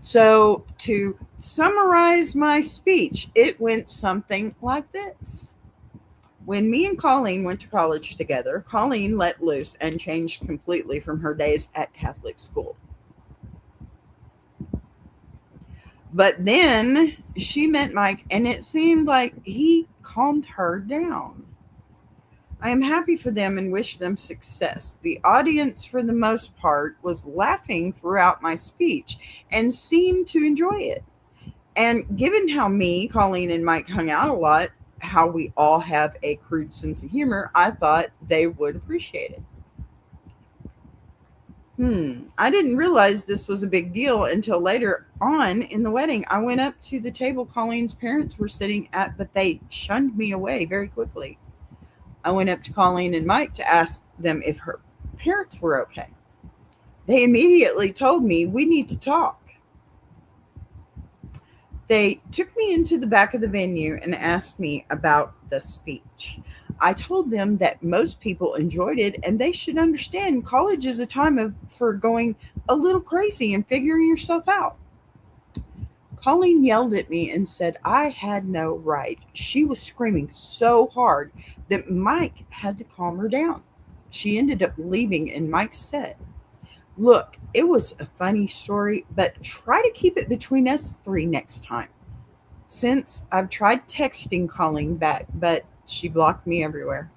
So to summarize my speech, it went something like this. When me and Colleen went to college together, Colleen let loose and changed completely from her days at Catholic school. But then she met Mike, and it seemed like he calmed her down. I am happy for them and wish them success. The audience, for the most part, was laughing throughout my speech and seemed to enjoy it. And given how me, Colleen, and Mike hung out a lot, how we all have a crude sense of humor, I thought they would appreciate it. I didn't realize this was a big deal until later on in the wedding. I went up to the table Colleen's parents were sitting at, but they shunned me away very quickly. I went up to Colleen and Mike to ask them if her parents were okay. They immediately told me we need to talk. They took me into the back of the venue and asked me about the speech. I told them that most people enjoyed it and they should understand college is a time for going a little crazy and figuring yourself out. Colleen yelled at me and said I had no right. She was screaming so hard that Mike had to calm her down. She ended up leaving and Mike said, "Look, it was a funny story, but try to keep it between us three next time." Since I've tried texting Colleen back, but she blocked me everywhere.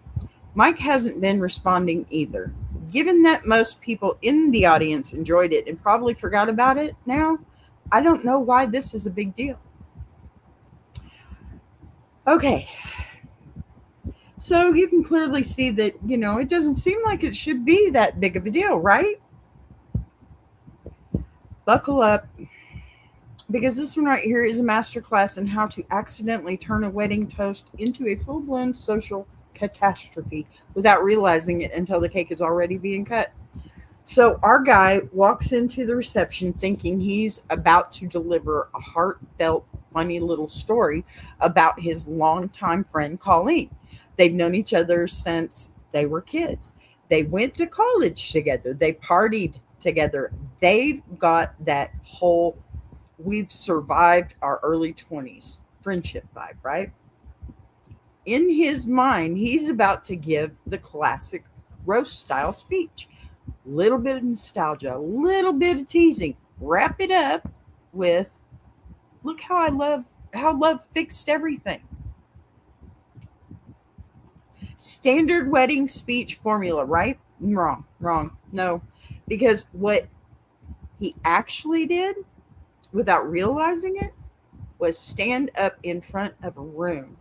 Mike hasn't been responding either. Given that most people in the audience enjoyed it and probably forgot about it now, I don't know why this is a big deal. Okay. So you can clearly see that, it doesn't seem like it should be that big of a deal, right? Buckle up, because this one right here is a masterclass in how to accidentally turn a wedding toast into a full-blown social catastrophe without realizing it until the cake is already being cut. So our guy walks into the reception thinking he's about to deliver a heartfelt, funny little story about his longtime friend Colleen. They've known each other since they were kids. They went to college together. They partied together. They've got that whole we've survived our early 20s friendship vibe, right? in his mind, he's about to give the classic roast style speech. Little bit of nostalgia, a little bit of teasing. Wrap it up with, look how love fixed everything. Standard wedding speech formula, right? Wrong. No. Because what he actually did, without realizing it, was stand up in front of a room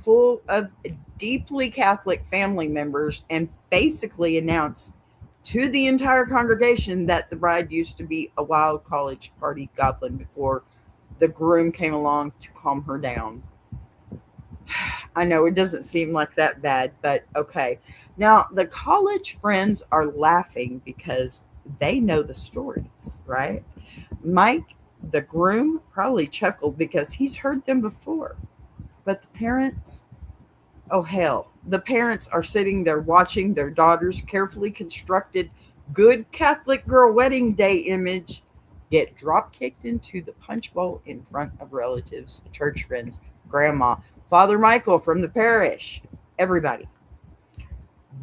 full of deeply Catholic family members and basically announce to the entire congregation that the bride used to be a wild college party goblin before the groom came along to calm her down. I know it doesn't seem like that bad, but okay. Now, the college friends are laughing because they know the stories, right? Mike, the groom, probably chuckled because he's heard them before. But the parents, oh hell, the parents are sitting there watching their daughter's carefully constructed good Catholic girl wedding day image get drop kicked into the punch bowl in front of relatives, church friends, grandma, Father Michael from the parish, everybody.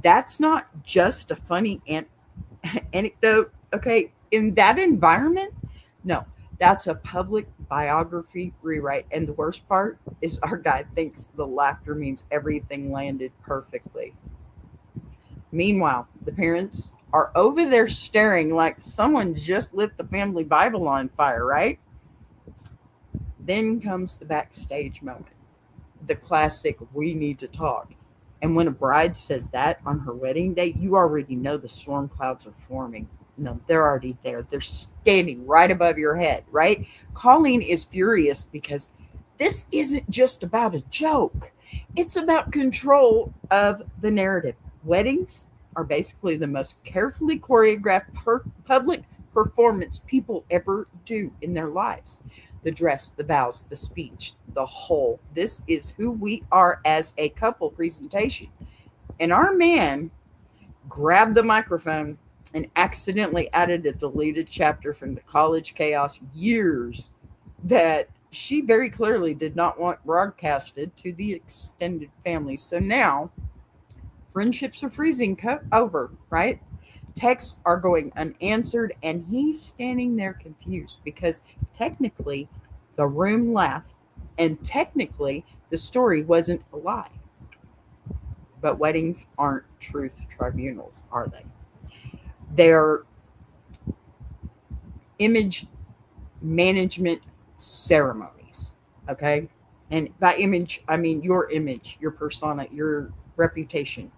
That's not just a funny anecdote, okay? In that environment, no, that's a public biography rewrite. And the worst part is our guy thinks the laughter means everything landed perfectly. Meanwhile, the parents are over there staring like someone just lit the family Bible on fire, right? Then comes the backstage moment, the classic, we need to talk. And when a bride says that on her wedding day, you already know the storm clouds are forming. No, they're already there. They're standing right above your head, right? Colleen is furious because this isn't just about a joke. It's about control of the narrative. Weddings are basically the most carefully choreographed public performance people ever do in their lives. The dress, the vows, the speech, the whole. This is who we are as a couple presentation. And our man grabbed the microphone and accidentally added a deleted chapter from the college chaos years that she very clearly did not want broadcasted to the extended family. So now friendships are freezing over, right? Texts are going unanswered, and he's standing there confused because technically the room laughed, and technically the story wasn't a lie. But weddings aren't truth tribunals, are they? They're image management ceremonies, okay? And by image, I mean your image, your persona, your reputation.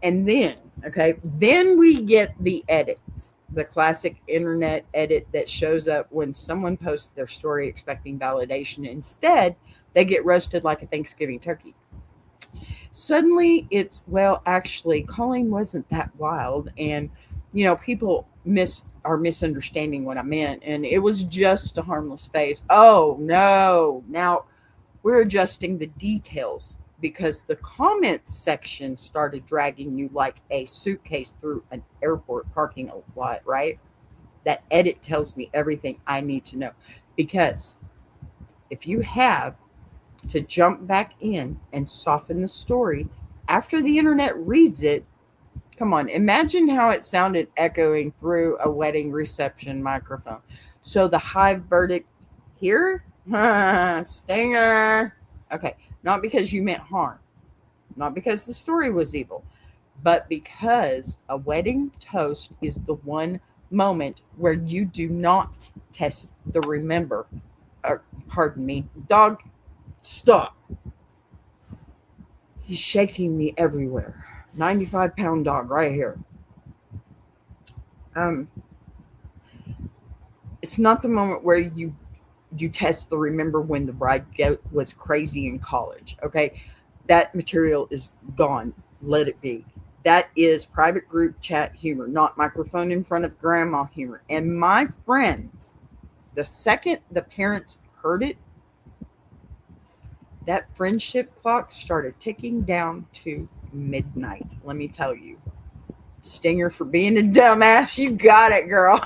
And then, okay, then we get the edits, the classic internet edit that shows up when someone posts their story expecting validation. Instead, they get roasted like a Thanksgiving turkey. Suddenly, it's, well, actually, Colleen wasn't that wild. And, people are misunderstanding what I meant. And it was just a harmless phase. Oh, no. Now, we're adjusting the details because the comments section started dragging you like a suitcase through an airport parking lot, right? That edit tells me everything I need to know. Because if you have to jump back in and soften the story after the internet reads it, come on, imagine how it sounded echoing through a wedding reception microphone. So the Hive verdict here, stinger. Okay, not because you meant harm, not because the story was evil, but because a wedding toast is the one moment where you do not test the remember. Pardon me, dog, stop. He's shaking me everywhere. 95-pound dog right here. It's not the moment where you test the remember when the bride was crazy in college. Okay, that material is gone. Let it be. That is private group chat humor, not microphone in front of grandma humor. And my friends, the second the parents heard it, that friendship clock started ticking down to midnight. Let me tell you, stinger for being a dumbass. You got it, girl.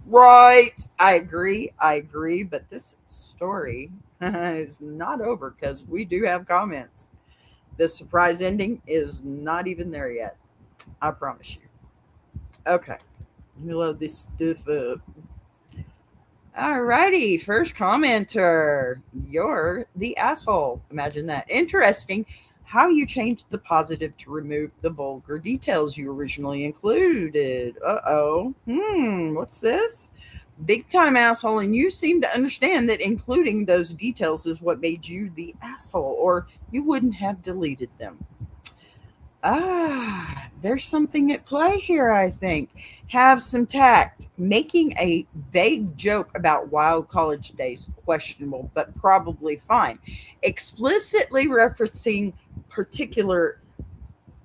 Right. I agree. But this story, is not over because we do have comments. The surprise ending is not even there yet. I promise you. Okay. Let me load this stuff up. Alrighty, first commenter. You're the asshole. Imagine that. Interesting how you changed the positive to remove the vulgar details you originally included. Uh-oh. What's this? Big time asshole, and you seem to understand that including those details is what made you the asshole, or you wouldn't have deleted them. There's something at play here, I think. Have some tact. Making a vague joke about wild college days, questionable, but probably fine. Explicitly referencing particular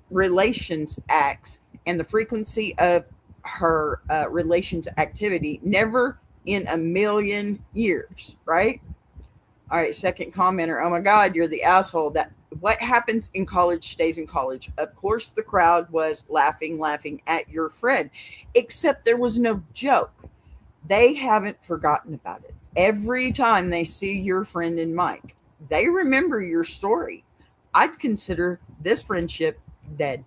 relations acts and the frequency of her relations activity, never in a million years, right? All right, second commenter. Oh my God, you're the asshole. That what happens in college stays in college. Of course, the crowd was laughing at your friend, except there was no joke. They haven't forgotten about it. Every time they see your friend and Mike, they remember your story. I'd consider this friendship dead.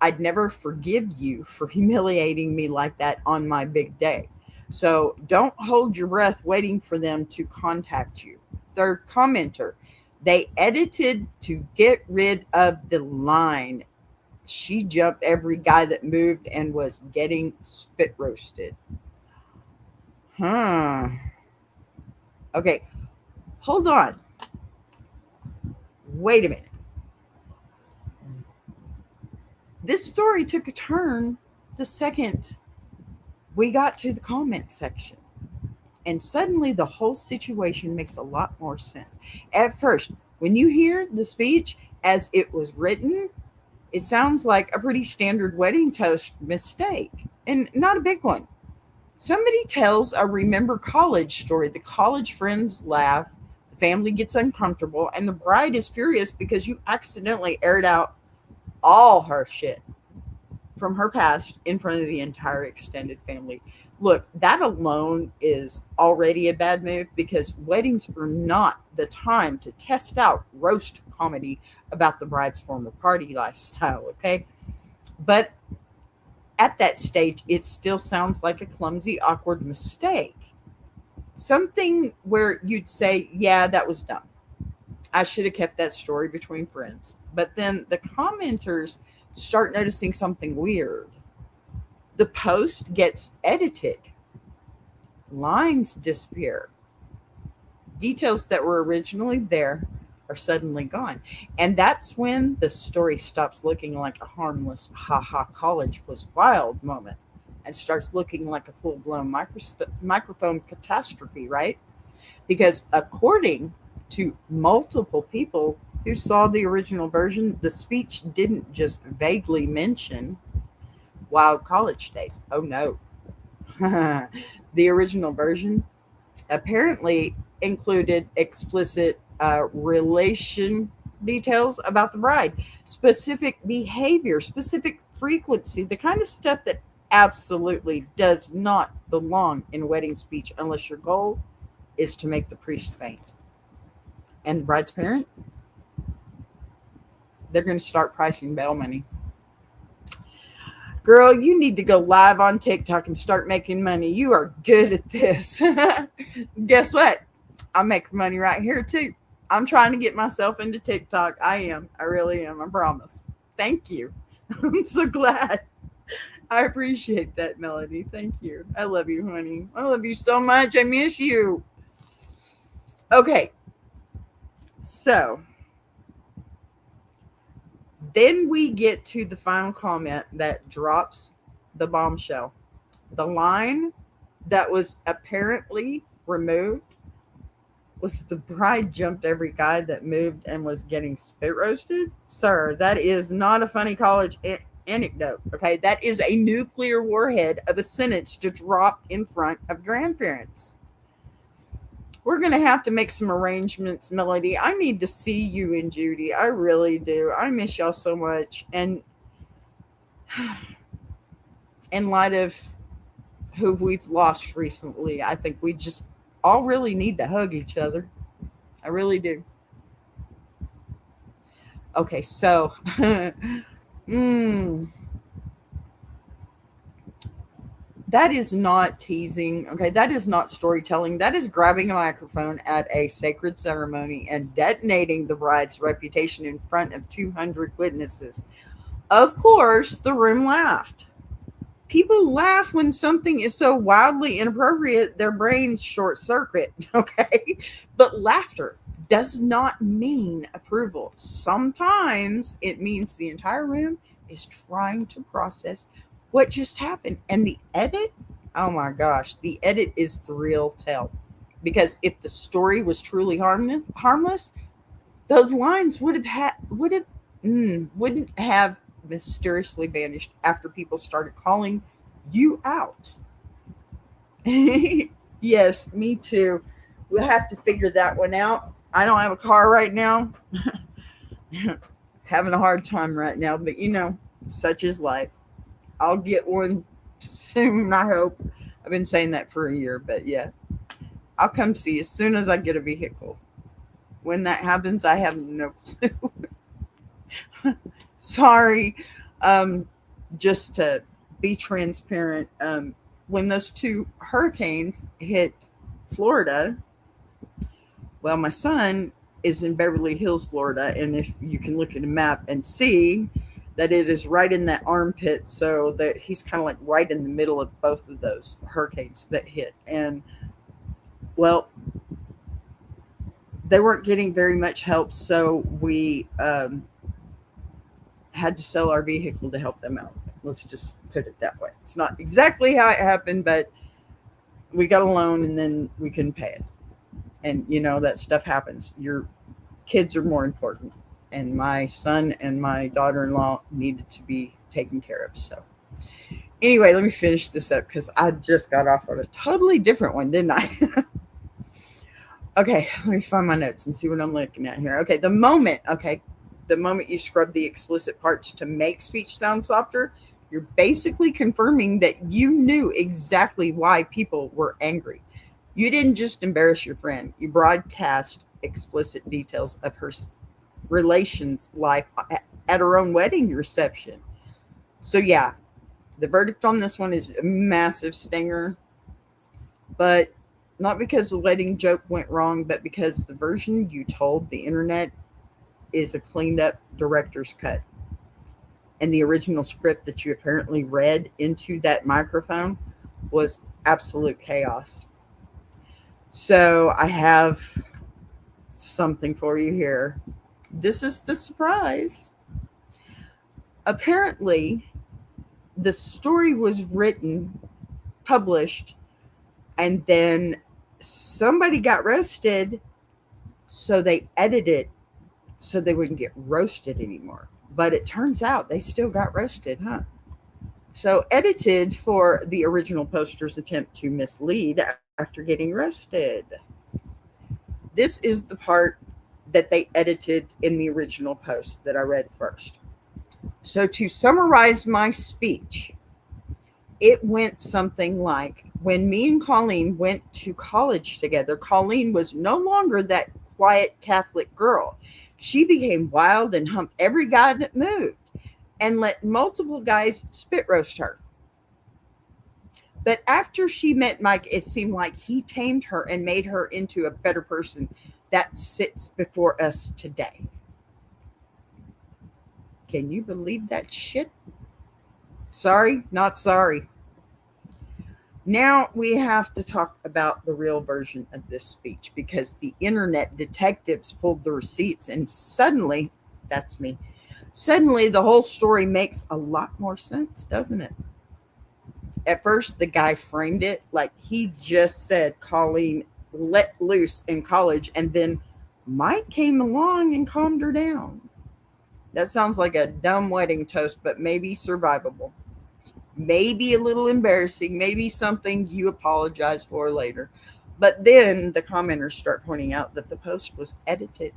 I'd never forgive you for humiliating me like that on my big day. So don't hold your breath waiting for them to contact you. Third commenter. They edited to get rid of the line. She jumped every guy that moved and was getting spit roasted. Huh. Okay. Hold on. Wait a minute. This story took a turn the second we got to the comment section. And suddenly the whole situation makes a lot more sense. At first, when you hear the speech as it was written, it sounds like a pretty standard wedding toast mistake, and not a big one. Somebody tells a remember college story. The college friends laugh, the family gets uncomfortable, and the bride is furious because you accidentally aired out all her shit from her past in front of the entire extended family. Look, that alone is already a bad move because weddings are not the time to test out roast comedy about the bride's former party lifestyle, okay? But at that stage, it still sounds like a clumsy, awkward mistake. Something where you'd say, yeah, that was dumb. I should have kept that story between friends. But then the commenters start noticing something weird. The post gets edited. Lines disappear. Details that were originally there are suddenly gone. And that's when the story stops looking like a harmless, haha, college was wild moment and starts looking like a full blown microphone catastrophe, right? Because according to multiple people who saw the original version, the speech didn't just vaguely mention wild college days. Oh no. The original version apparently included explicit relation details about the bride, specific behavior, specific frequency, the kind of stuff that absolutely does not belong in a wedding speech unless your goal is to make the priest faint. And the bride's parent, they're going to start pricing bail money. Girl, you need to go live on TikTok and start making money. You are good at this. Guess what? I make money right here too. I'm trying to get myself into TikTok. I am. I really am. I promise. Thank you. I'm so glad. I appreciate that, Melody. Thank you. I love you, honey. I love you so much. I miss you. Okay. So then we get to the final comment that drops the bombshell. The line that was apparently removed was the bride jumped every guy that moved and was getting spit roasted. Sir, that is not a funny college anecdote. Okay, that is a nuclear warhead of a sentence to drop in front of grandparents. We're going to have to make some arrangements, Melody. I need to see you and Judy. I really do. I miss y'all so much. And in light of who we've lost recently, I think we just all really need to hug each other. I really do. Okay, so that is not teasing. Okay, that is not storytelling. That is grabbing a microphone at a sacred ceremony and detonating the bride's reputation in front of 200 witnesses. Of course, the room laughed. People laugh when something is so wildly inappropriate, their brains short circuit. Okay, but laughter does not mean approval. Sometimes it means the entire room is trying to process what just happened. And the edit, oh my gosh, the edit is the real tell. Because if the story was truly harmless, those lines wouldn't have mysteriously vanished after people started calling you out. Yes, me too. We'll have to figure that one out. I don't have a car right now. Having a hard time right now, but such is life. I'll get one soon, I hope. I've been saying that for a year, but yeah. I'll come see you as soon as I get a vehicle. When that happens, I have no clue. Sorry. Just to be transparent, when those two hurricanes hit Florida, well, my son is in Beverly Hills, Florida, and if you can look at a map and see that it is right in that armpit, so that he's kind of like right in the middle of both of those hurricanes that hit. And well, they weren't getting very much help, so we had to sell our vehicle to help them out. Let's just put it that way. It's not exactly how it happened, but we got a loan and then we couldn't pay it. And that stuff happens. Your kids are more important. And my son and my daughter-in-law needed to be taken care of. So anyway, let me finish this up because I just got off on a totally different one, didn't I? Okay, let me find my notes and see what I'm looking at here. Okay, the moment you scrub the explicit parts to make speech sound softer, you're basically confirming that you knew exactly why people were angry. You didn't just embarrass your friend. You broadcast explicit details of her relations life at her own wedding reception. So yeah, the verdict on this one is a massive stinger, but not because the wedding joke went wrong, but because the version you told the internet is a cleaned up director's cut. And the original script that you apparently read into that microphone was absolute chaos. So I have something for you here. This is the surprise. Apparently, the story was written, published, and then somebody got roasted, so they edited it so they wouldn't get roasted anymore. But it turns out they still got roasted, huh? So edited for the original poster's attempt to mislead after getting roasted. This is the part that they edited in the original post that I read first. So to summarize my speech, it went something like, when me and Colleen went to college together, Colleen was no longer that quiet Catholic girl. She became wild and humped every guy that moved and let multiple guys spit roast her. But after she met Mike, it seemed like he tamed her and made her into a better person that sits before us today. Can you believe that shit? Sorry, not sorry. Now we have to talk about the real version of this speech, because the internet detectives pulled the receipts and suddenly, that's me, suddenly the whole story makes a lot more sense, doesn't it? At first, the guy framed it like he just said Colleen let loose in college, and then Mike came along and calmed her down. That sounds like a dumb wedding toast, but maybe survivable. Maybe a little embarrassing, maybe something you apologize for later. But then the commenters start pointing out that the post was edited,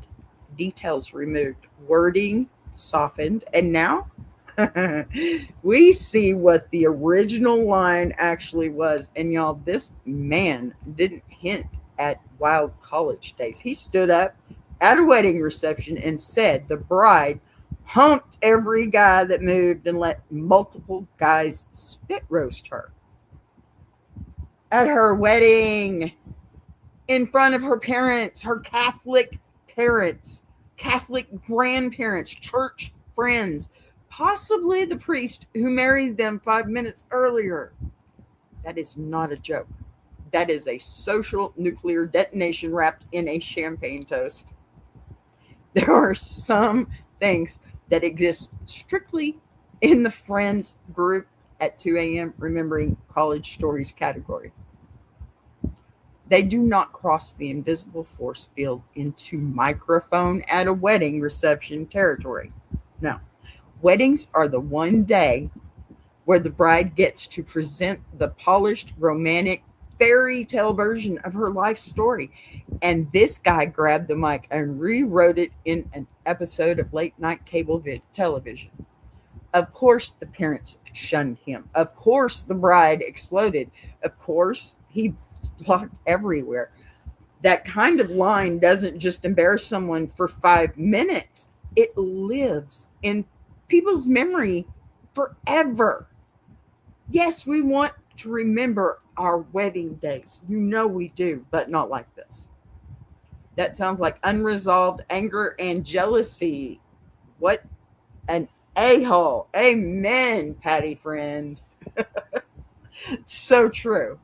details removed, wording softened, and now we see what the original line actually was. And y'all, this man didn't hint at Wild College Days. He stood up at a wedding reception and said the bride humped every guy that moved and let multiple guys spit roast her at her wedding in front of her parents, her Catholic parents, Catholic grandparents, church friends, possibly the priest who married them 5 minutes earlier. That is not a joke. That is a social nuclear detonation wrapped in a champagne toast. There are some things that exist strictly in the friends group at 2 a.m. remembering college stories category. They do not cross the invisible force field into microphone at a wedding reception territory. No. Weddings are the one day where the bride gets to present the polished, romantic, fairy tale version of her life story. And this guy grabbed the mic and rewrote it in an episode of late night cable television. Of course, the parents shunned him. Of course, the bride exploded. Of course, he blocked everywhere. That kind of line doesn't just embarrass someone for 5 minutes. It lives in people's memory forever. Yes, we want to remember our wedding days. You know we do, but not like this. That sounds like unresolved anger and jealousy. What an a-hole. Amen, Patty friend. So true.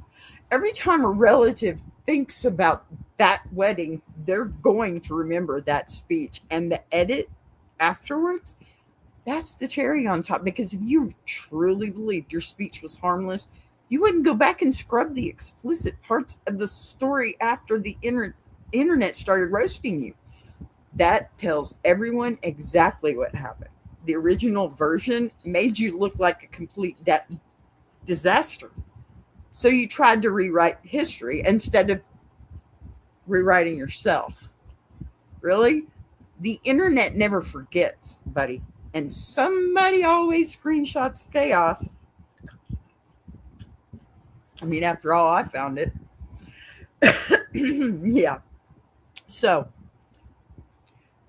Every time a relative thinks about that wedding, they're going to remember that speech. And the edit afterwards, that's the cherry on top. Because if you truly believed your speech was harmless, you wouldn't go back and scrub the explicit parts of the story after the internet started roasting you. That tells everyone exactly what happened. The original version made you look like a complete disaster. So you tried to rewrite history instead of rewriting yourself. Really? The internet never forgets, buddy. And somebody always screenshots chaos. I mean, after all, I found it. Yeah. So,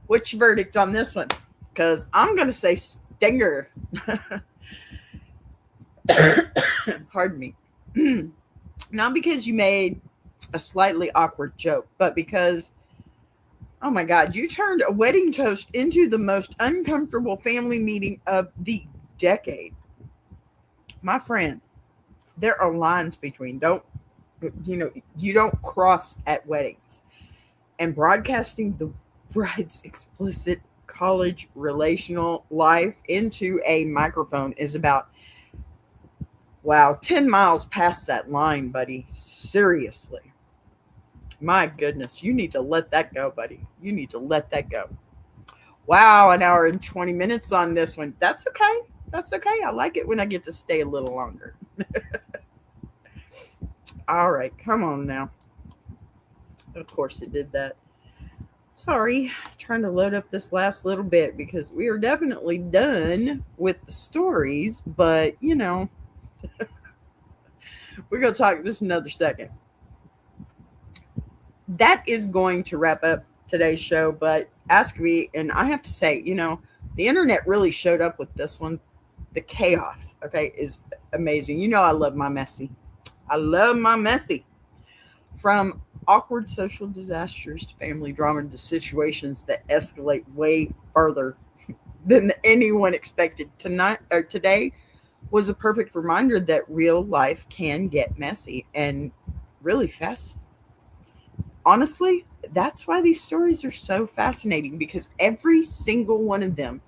what's your verdict on this one? Because I'm going to say stinger. Pardon me. Not because you made a slightly awkward joke, but because, oh my God, you turned a wedding toast into the most uncomfortable family meeting of the decade. My friend, there are lines between you don't cross at weddings. And broadcasting the bride's explicit college relational life into a microphone is about, wow, 10 miles past that line, buddy. Seriously. My goodness, you need to let that go, buddy. You need to let that go. Wow, an hour and 20 minutes on this one. That's okay. That's okay. I like it when I get to stay a little longer. All right, come on now. Of course it did that. Sorry, trying to load up this last little bit because we are definitely done with the stories, but we're going to talk just another second. That is going to wrap up today's show, but AskABee, and I have to say, the internet really showed up with this one. The chaos, okay, is amazing. I love my messy. I love my messy. From awkward social disasters to family drama to situations that escalate way further than anyone expected. Today was a perfect reminder that real life can get messy and really fast. Honestly, that's why these stories are so fascinating, because every single one of them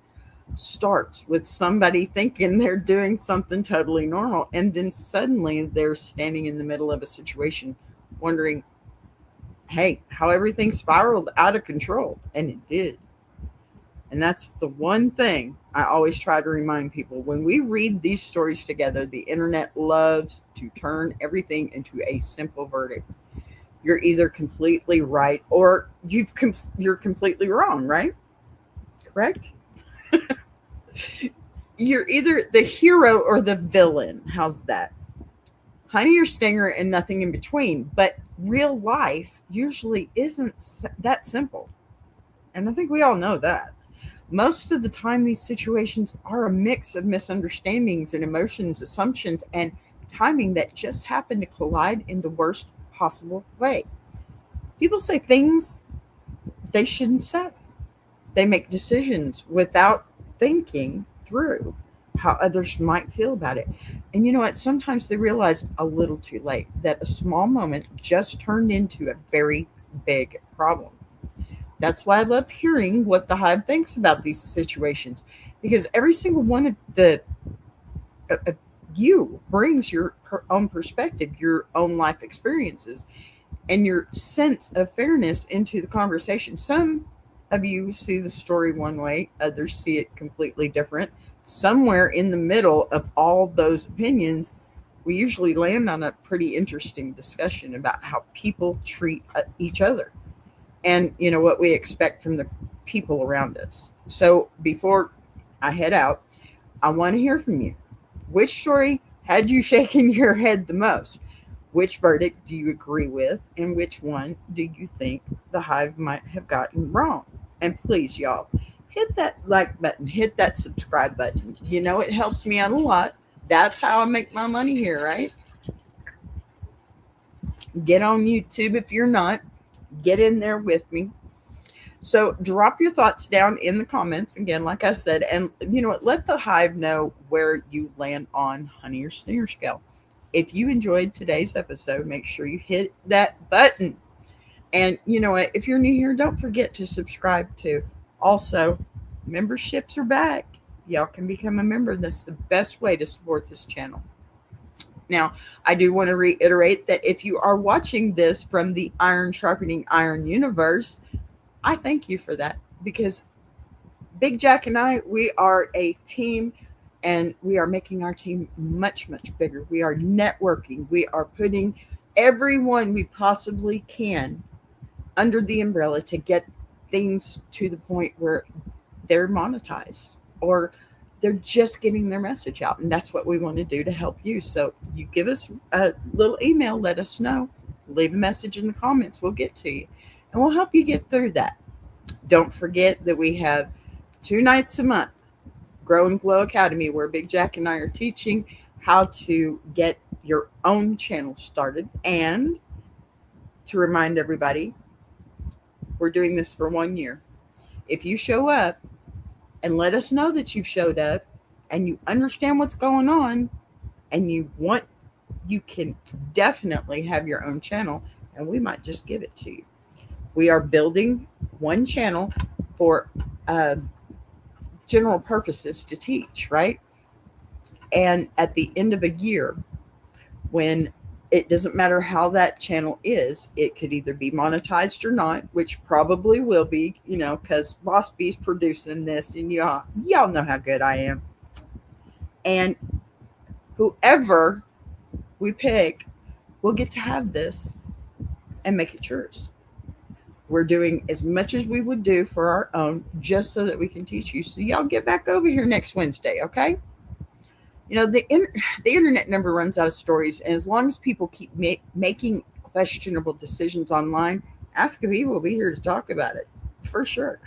starts with somebody thinking they're doing something totally normal, and then suddenly they're standing in the middle of a situation wondering, hey, how everything spiraled out of control. And it did. And that's the one thing I always try to remind people. When we read these stories together, the internet loves to turn everything into a simple verdict. You're either completely right or you're completely wrong, right? Correct? You're either the hero or the villain. How's that? Honey or stinger and nothing in between. But real life usually isn't that simple. And I think we all know that. Most of the time, these situations are a mix of misunderstandings and emotions, assumptions, and timing that just happen to collide in the worst possible way. People say things they shouldn't say. They make decisions without thinking through how others might feel about it. And you know what? Sometimes they realize a little too late that a small moment just turned into a very big problem. That's why I love hearing what the Hive thinks about these situations, because every single one of the you brings your own perspective, your own life experiences, and your sense of fairness into the conversation. Some of you see the story one way, others see it completely different. Somewhere in the middle of all those opinions, we usually land on a pretty interesting discussion about how people treat each other and what we expect from the people around us. So before I head out, I want to hear from you. Which story had you shaking your head the most? Which verdict do you agree with? And which one do you think the Hive might have gotten wrong? And please, y'all, hit that like button, hit that subscribe button. It helps me out a lot. That's how I make my money here, right? Get on YouTube if you're not. Get in there with me. So drop your thoughts down in the comments, again, like I said, and let the Hive know where you land on Honey or Stinger scale. If you enjoyed today's episode, make sure you hit that button. And you know what? If you're new here, don't forget to subscribe too. Also, memberships are back. Y'all can become a member. That's the best way to support this channel. Now, I do want to reiterate that if you are watching this from the Iron Sharpening Iron universe, I thank you for that, because Big Jack and I, we are a team, and we are making our team much, much bigger. We are networking. We are putting everyone we possibly can under the umbrella to get things to the point where they're monetized or they're just getting their message out. And that's what we want to do to help you. So you give us a little email, let us know, leave a message in the comments. We'll get to you and we'll help you get through that. Don't forget that we have 2 nights a month, Grow and Glow Academy, where Big Jack and I are teaching how to get your own channel started. And to remind everybody, we're doing this for 1 year. If you show up and let us know that you've showed up and you understand what's going on and you can definitely have your own channel, and we might just give it to you. We are building one channel for general purposes to teach, right? And at the end of a year, when it doesn't matter how that channel is, it could either be monetized or not, which probably will be, because Boss B's producing this, and y'all know how good I am. And whoever we pick will get to have this and make it yours. We're doing as much as we would do for our own, just so that we can teach you. So y'all get back over here next Wednesday, okay? The internet never runs out of stories, and as long as people keep making questionable decisions online, AskABee will be here to talk about it, for sure.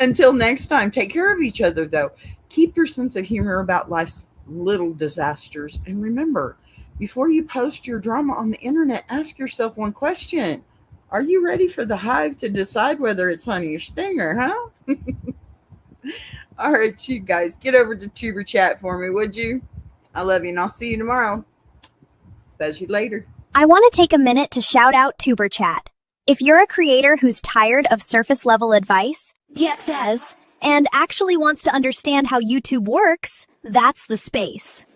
Until next time, take care of each other, though. Keep your sense of humor about life's little disasters, and remember, before you post your drama on the internet, ask yourself one question. Are you ready for the Hive to decide whether it's honey or stinger, huh? All right, you guys, get over to Tuber Chat for me, would you? I love you, and I'll see you tomorrow. Buzz you later. I want to take a minute to shout out Tuber Chat. If you're a creator who's tired of surface-level advice, and actually wants to understand how YouTube works, that's the space.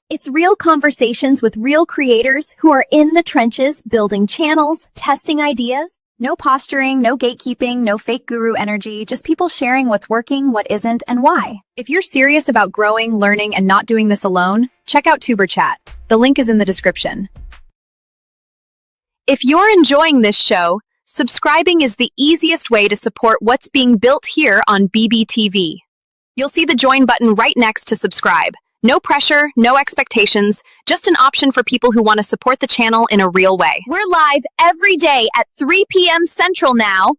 It's real conversations with real creators who are in the trenches, building channels, testing ideas. No posturing, no gatekeeping, no fake guru energy, just people sharing what's working, what isn't, and why. If you're serious about growing, learning, and not doing this alone, check out Tuber Chat. The link is in the description. If you're enjoying this show, subscribing is the easiest way to support what's being built here on BBTV. You'll see the join button right next to subscribe. No pressure, no expectations, just an option for people who want to support the channel in a real way. We're live every day at 3 p.m. Central now.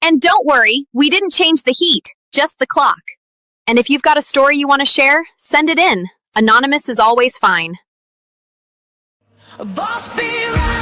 And don't worry, we didn't change the heat, just the clock. And if you've got a story you want to share, send it in. Anonymous is always fine. Boss be right.